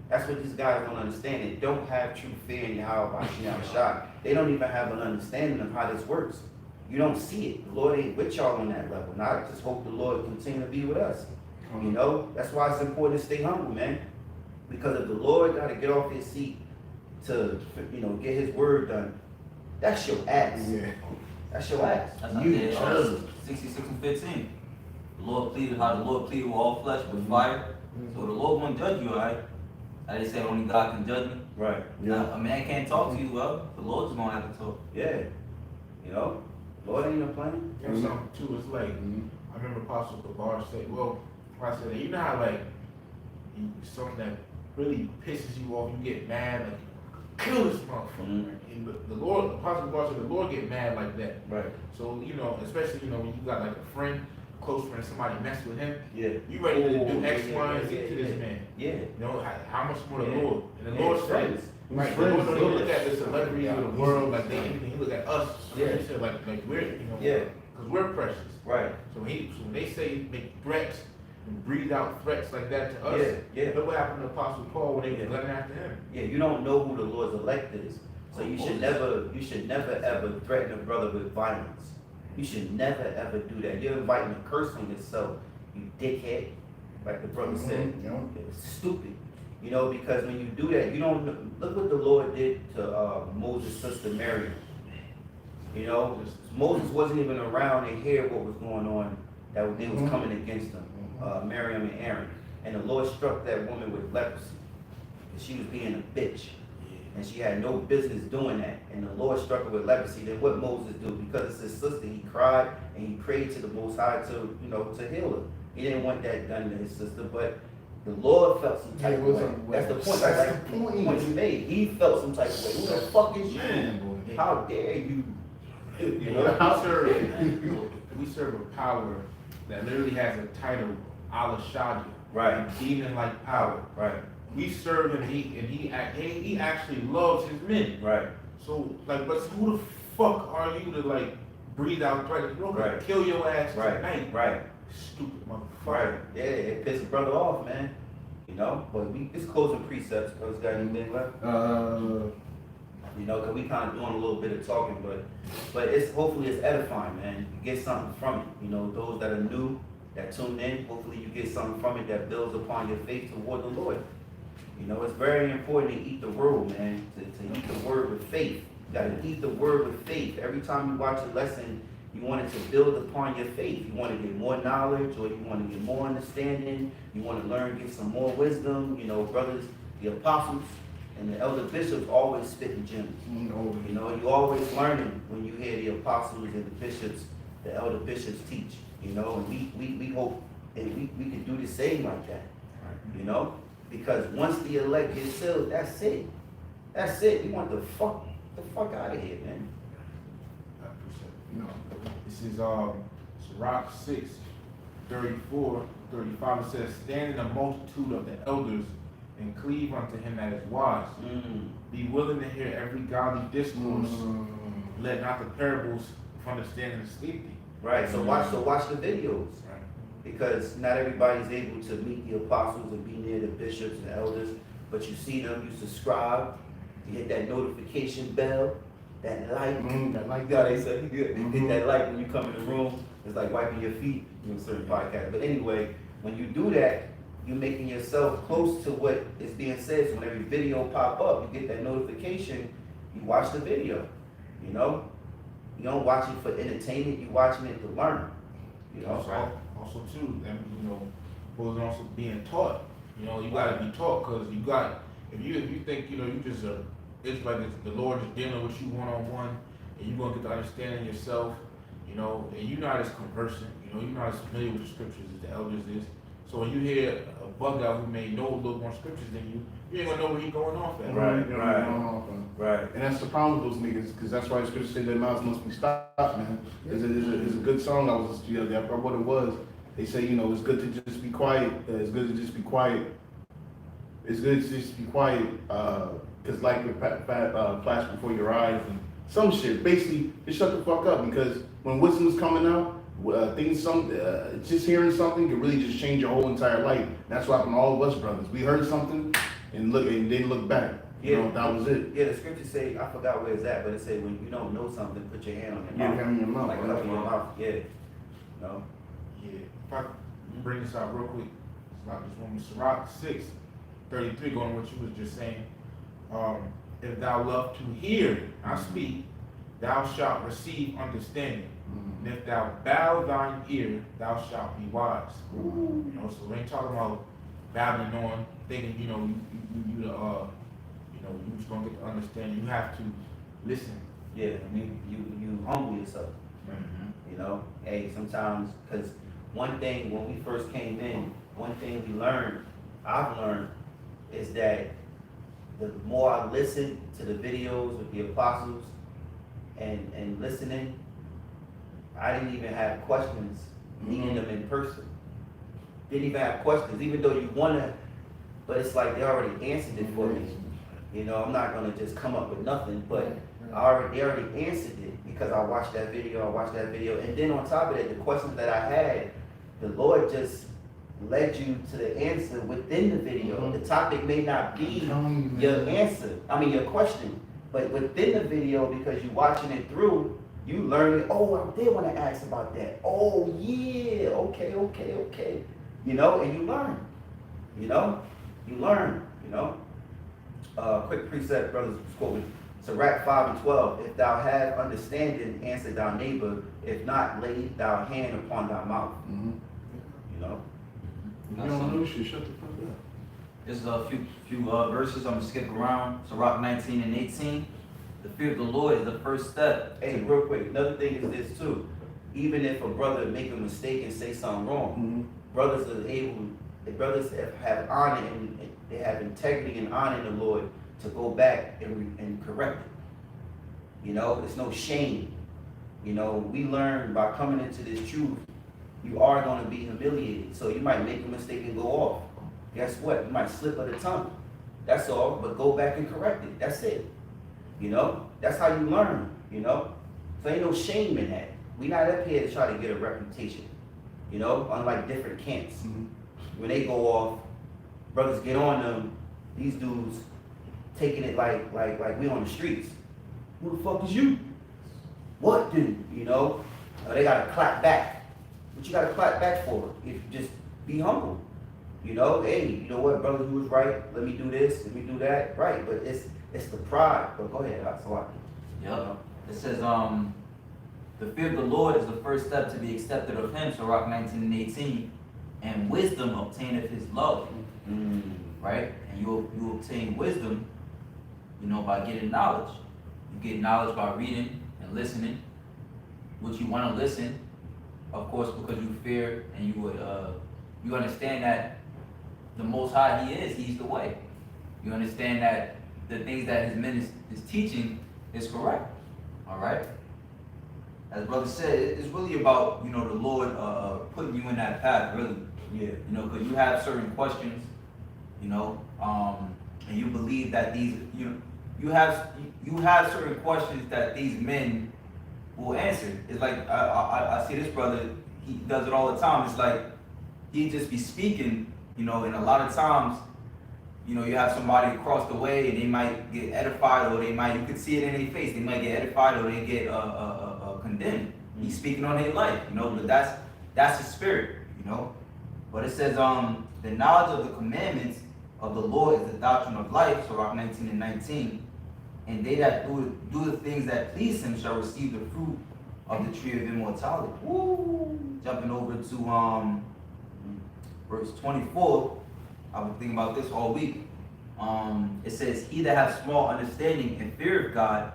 That's what these guys don't understand. They don't have true fear in Yahweh Shah. They don't even have an understanding of how this works. You don't see it. The Lord ain't with y'all on that level. And I just hope the Lord continue to be with us. That's why it's important to stay humble, man. Because if the Lord got to get off his seat to, get his word done, that's your ass. Yeah. That's your ass. That's Isaiah 66:15. The Lord pleaded with all flesh with fire. So the Lord won't judge you, all right? I just said only God can judge me. Right. Now, a man can't talk to you, well, the Lord's gonna have to talk. Yeah. Lord ain't no playing. Something too, it's like, I remember Apostle Gabar said, I said, you know how something that really pisses you off, you get mad, like, kill this motherfucker. And the Lord, Apostle Gabar said, the Lord get mad like that. Right. So, especially, when you got like a friend, close friend, somebody mess with him, Yeah. you ready to do X, Y, and Z to this man. Yeah. How much more the Lord? And the Lord says, right, the Lord don't look at the celebrities of the world like they anything. He look at us. Yeah. He said like we're, Yeah. because we're precious. Right. So when they say make threats and breathe out threats like that to us, Yeah. look what happened to Apostle Paul when they was running after him. Yeah, you don't know who the Lord's elect is. So you should never ever threaten a brother with violence. You should never ever do that. You're inviting a curse on yourself, you dickhead. Like the brother said. It's stupid. Because when you do that, you don't look what the Lord did to Moses' sister Miriam. Moses wasn't even around to hear what was going on, that they was coming against him, Miriam and Aaron. And the Lord struck that woman with leprosy. And she was being a bitch. And she had no business doing that. And the Lord struck her with leprosy. Then what Moses do? Because it's his sister, he cried and he prayed to the Most High to heal her. He didn't want that done to his sister, but the Lord felt some type of way. That's the point. That's the point you made. He felt some type of way. Who the fuck is you? how dare you? You know, we serve a power that literally has a title, Allah Shadia. Right. Demon like power. Right. We serve him, he actually loves his men. Right. So, like, but who the fuck are you to, like, breathe out threats? Bro, Right. kill your ass Right. tonight. Right. Stupid motherfucker. Right. Yeah, it pissed a brother off, man. You know, but it's closing precepts. Brothers got anything left? You know, cause we kind of doing a little bit of talking, but it's hopefully it's edifying, man. You get something from it. You know, those that are new, that tuned in, hopefully you get something from it that builds upon your faith toward the Lord. You know, it's very important to eat the word, man. To eat the word with faith. You gotta eat the word with faith. Every time you watch a lesson, you want it to build upon your faith. You want to get more knowledge, or you want to get more understanding. You want to learn, get some more wisdom. You know, brothers, the apostles and the elder bishops always spitting gems. You know, you always learning when you hear the apostles and the bishops, the elder bishops teach. You know, and we hope and we can do the same like that. You know, because once the elect gets sealed, that's it. That's it. You want the fuck out of here, man. You know, this is Sirach 6, 34, 35. It says, stand in the multitude of the elders and cleave unto him that is wise. Be willing to hear every godly discourse. Let not the parables of understanding escape thee. Right. So watch the videos. Right. Because not everybody's able to meet the apostles and be near the bishops and elders, but you see them, you subscribe, you hit that notification bell, that like. That like. Yeah, they say hit that like when you come in the room. It's like wiping your feet, you know, certain podcasts. But anyway, when you do that, you're making yourself close to what is being said. So when every video pop up, you get that notification, you watch the video, you know? You don't watch it for entertainment, you're watching it to learn, you know? Also too, and you know, was also being taught. You know, you gotta be taught, because you got, if you think, you know, you just it's like the Lord is dealing with you one-on-one, and you're gonna get to understanding yourself, you know, and you're not as conversant, you know, you're not as familiar with the scriptures as the elders is. So when you hear a bug out who may know a little more scriptures than you ain't gonna know where he's going off at. Right. And that's the problem with those niggas, because that's why the scripture said their mouths must be stopped, man. It's a good song I was, you know, I forgot what it was. They say, you know, it's good to just be quiet. It's good to just be quiet. It's good to just be quiet, because light will flash before your eyes and some shit. Basically, just shut the fuck up, because when wisdom's coming out, just hearing something can really just change your whole entire life. That's what happened to all of us brothers. We heard something and didn't look back. You know, that was it. Yeah, the scripture say, I forgot where it's at, but it say when you don't know something, put your hand on your mouth. Hand on your mouth. Like Right? in your mouth, yeah. No? Yeah. If I can bring this out real quick, it's like this woman, Sirach 6, 33, going on what you was just saying. If thou love to hear, I speak, thou shalt receive understanding. And if thou bow thine ear, thou shalt be wise. You know, so we ain't talking about babbling on, thinking, you know, you just gonna get to understand. You have to listen. Yeah, you humble yourself. You know, hey, sometimes, because one thing when we first came in, one thing I've learned, is that the more I listen to the videos with the apostles and listening, I didn't even have questions meeting them in person. Didn't even have questions, even though you wanna, but it's like they already answered it for me. You know, I'm not gonna just come up with nothing, but they already answered it because I watched that video, and then on top of that, the questions that I had, the Lord just led you to the answer within the video. The topic may not be your answer, your question, but within the video, because you're watching it through, you learn it. Oh, I did want to ask about that. Oh yeah, okay. You know, and you learn. Quick precept, brothers, quote Sirach 5:12. If thou have understanding, answer thy neighbor. If not, lay thy hand upon thy mouth. You know. You don't know shit, shut the fuck up. There's a few verses I'm gonna skip around. Sirach 19 and 18. The fear of the Lord is the first step. Hey, real quick, another thing is this too. Even if a brother make a mistake and say something wrong, brothers have honor and they have integrity and honor in the Lord to go back and correct it. You know, it's no shame. You know, we learn by coming into this truth, you are going to be humiliated. So you might make a mistake and go off. Guess what? You might slip of the tongue. That's all, but go back and correct it. That's it. You know, that's how you learn, you know. So ain't no shame in that. We not up here to try to get a reputation, you know, unlike different camps. When they go off, brothers get on them, these dudes taking it like we on the streets. Who the fuck is you? What dude? You know? They gotta clap back. What you gotta clap back for? If you just be humble. You know, hey, you know what, brother, you was right. Let me do this, let me do that. Right, but it's the pride. But go ahead, Salaki. Yep. It says, the fear of the Lord is the first step to be accepted of him, Sirach 19:18, and wisdom obtaineth his love. Right? And you obtain wisdom, you know, by getting knowledge. You get knowledge by reading and listening, which you want to listen, of course, because you fear and you understand that the Most High He's the way. You understand that the things that His ministry is teaching is correct. All right. As brother said, it's really about, you know, the Lord putting you in that path, really. Yeah. You know, because you have certain questions, you know, and you believe that you have certain questions that these men will answer. It's like I see this brother, he does it all the time. It's like he just be speaking, you know, and a lot of times, you know, you have somebody across the way and they might get edified, or you could see it in their face, they might get edified or they get condemned. He's speaking on their life, you know, but that's his spirit, you know. But it says, the knowledge of the commandments of the Lord is the doctrine of life, Sirach 19:19. And they that do the things that please him shall receive the fruit of the tree of immortality. Woo! Jumping over to verse 24, I've been thinking about this all week. It says, he that hath small understanding and fear of God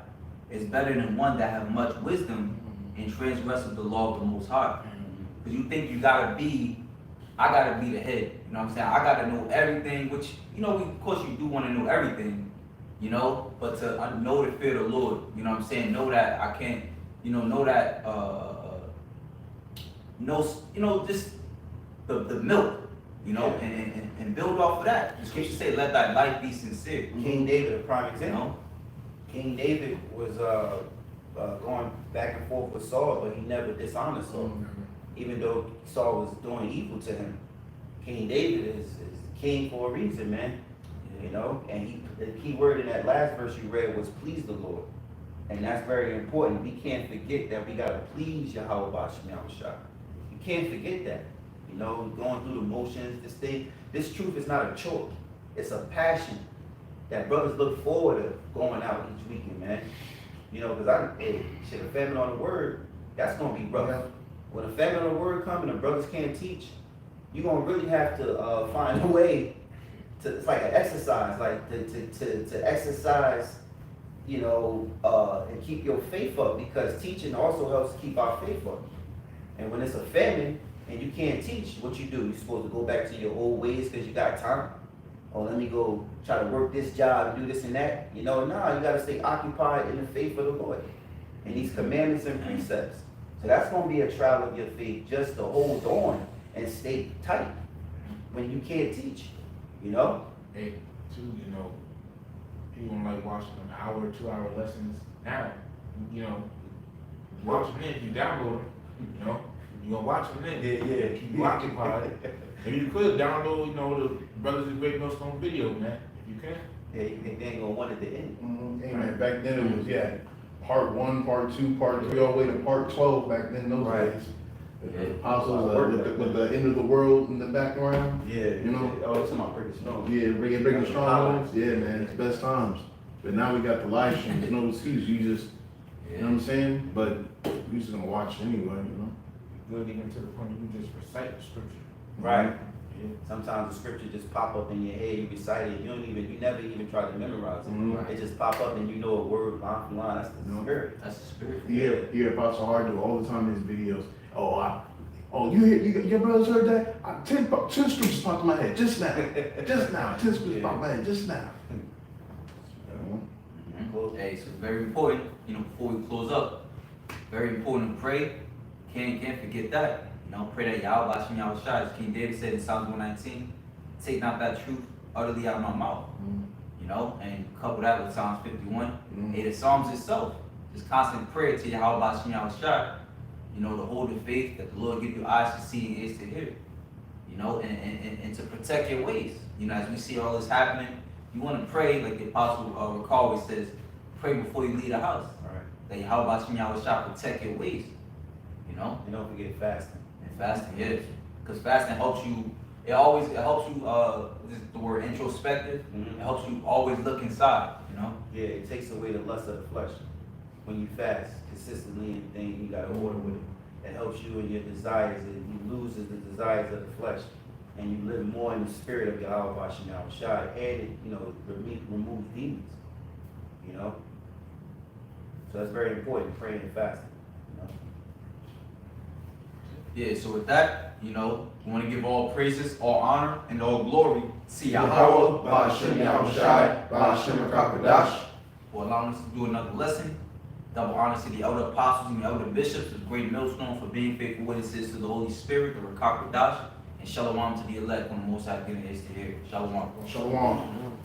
is better than one that have much wisdom and transgresseth the law of the Most High. Because you think I gotta be the head. You know what I'm saying? I gotta know everything, which, you know, of course you do want to know everything, you know, but to know the fear of the Lord, you know what I'm saying? Know that I can't, you know that, just the milk, you know, and build off of that. The scripture say, let thy life be sincere. King David, a prime example. You know? King David was going back and forth with Saul, but he never dishonored Saul. Even though Saul was doing evil to him, King David is king for a reason, man. You know, and the key word in that last verse you read was please the Lord. And that's very important. We can't forget that we gotta please Yahweh B'Shem Shah. You can't forget that. You know, going through the motions, this truth is not a chore. It's a passion that brothers look forward to going out each weekend, man. You know, because a famine on the word, that's gonna be rough. When a famine on the word comes and the brothers can't teach, you're gonna really have to find a way to, it's like an exercise, like to exercise, you know, and keep your faith up, because teaching also helps keep our faith up. And when it's a famine and you can't teach, what you do? You're supposed to go back to your old ways because you got time. Oh, let me go try to work this job and do this and that. You know, nah, you gotta stay occupied in the faith of the Lord and these commandments and precepts. So that's gonna be a trial of your faith, just to hold on and stay tight when you can't teach, you know? Hey, too, you know, people don't like watching an hour or 2 hour lessons now. You know, watch them then, you download them, you know, you gonna watch them then, keep you occupied. And you could download, you know, the Brothers and Great Millstone video, man, if you can. Yeah, they ain't gonna want it to end. Hey man, back then it was, part 1, part 2, part 3, all the way to part 12 back then, those days. The apostles with the end of the world in the background. Yeah, you know. Oh, it's my breaking strong. Yeah, breaking strongholds. Yeah, man, it's best times. But now we got the live stream. There's no excuse. You just, you know what I'm saying? But we just gonna watch anyway, you know. Good even to the point you just recite the scripture. Right. Yeah. Sometimes the scripture just pop up in your head. You recite it. You never even try to memorize it. It just pop up and you know a word line for line. That's the spirit. That's the spirit. You hear Apostle Hard do all the time in his videos. Your brothers heard that? 10 scriptures popped in my head just now. 10 scriptures popped in my head just now. Hey, so it's very important, you know, before we close up, very important to pray. Can't forget that. You know, pray that Yahweh Hashem Yahweh Shai, as King David said in Psalms 119, take not that truth utterly out of my mouth. You know, and couple that with Psalms 51. Hey, the Psalms itself, just constant prayer to Yahweh Hashem Yahweh Shai. You know, to hold the faith that the Lord give you eyes to see and ears to hear. You know, and to protect your ways. You know, as we see all this happening, you want to pray, like the Apostle Rick always says, pray before you leave the house. Right. That Yahweh Hashem Yahweh Shai protect your ways. You know? And don't forget fasting. And fasting, yes. Because fasting helps you, it helps you, this is the word introspective. Mhm. It helps you always look inside, you know? Yeah, it takes away the lust of the flesh. When you fast consistently and things, you gotta order with it. It helps you in your desires, and you lose the desires of the flesh. And you live more in the spirit of Yahweh Hashem Yahweh Shai, and it, you know, remove demons. You know? So that's very important, praying and fasting. You know? Yeah, so with that, you know, we want to give all praises, all honor, and all glory to Yahweh Yahweh, Ba'ashem Yahushai, Ba'ashem Rakakadash. for allowing us to do another lesson. Double honor to the elder apostles and the elder bishops, the great millstone for being faithful witnesses to the Holy Spirit, the Rakakadash, and shalom to the elect on the Most High giving us to hear. Shalom. Shalom.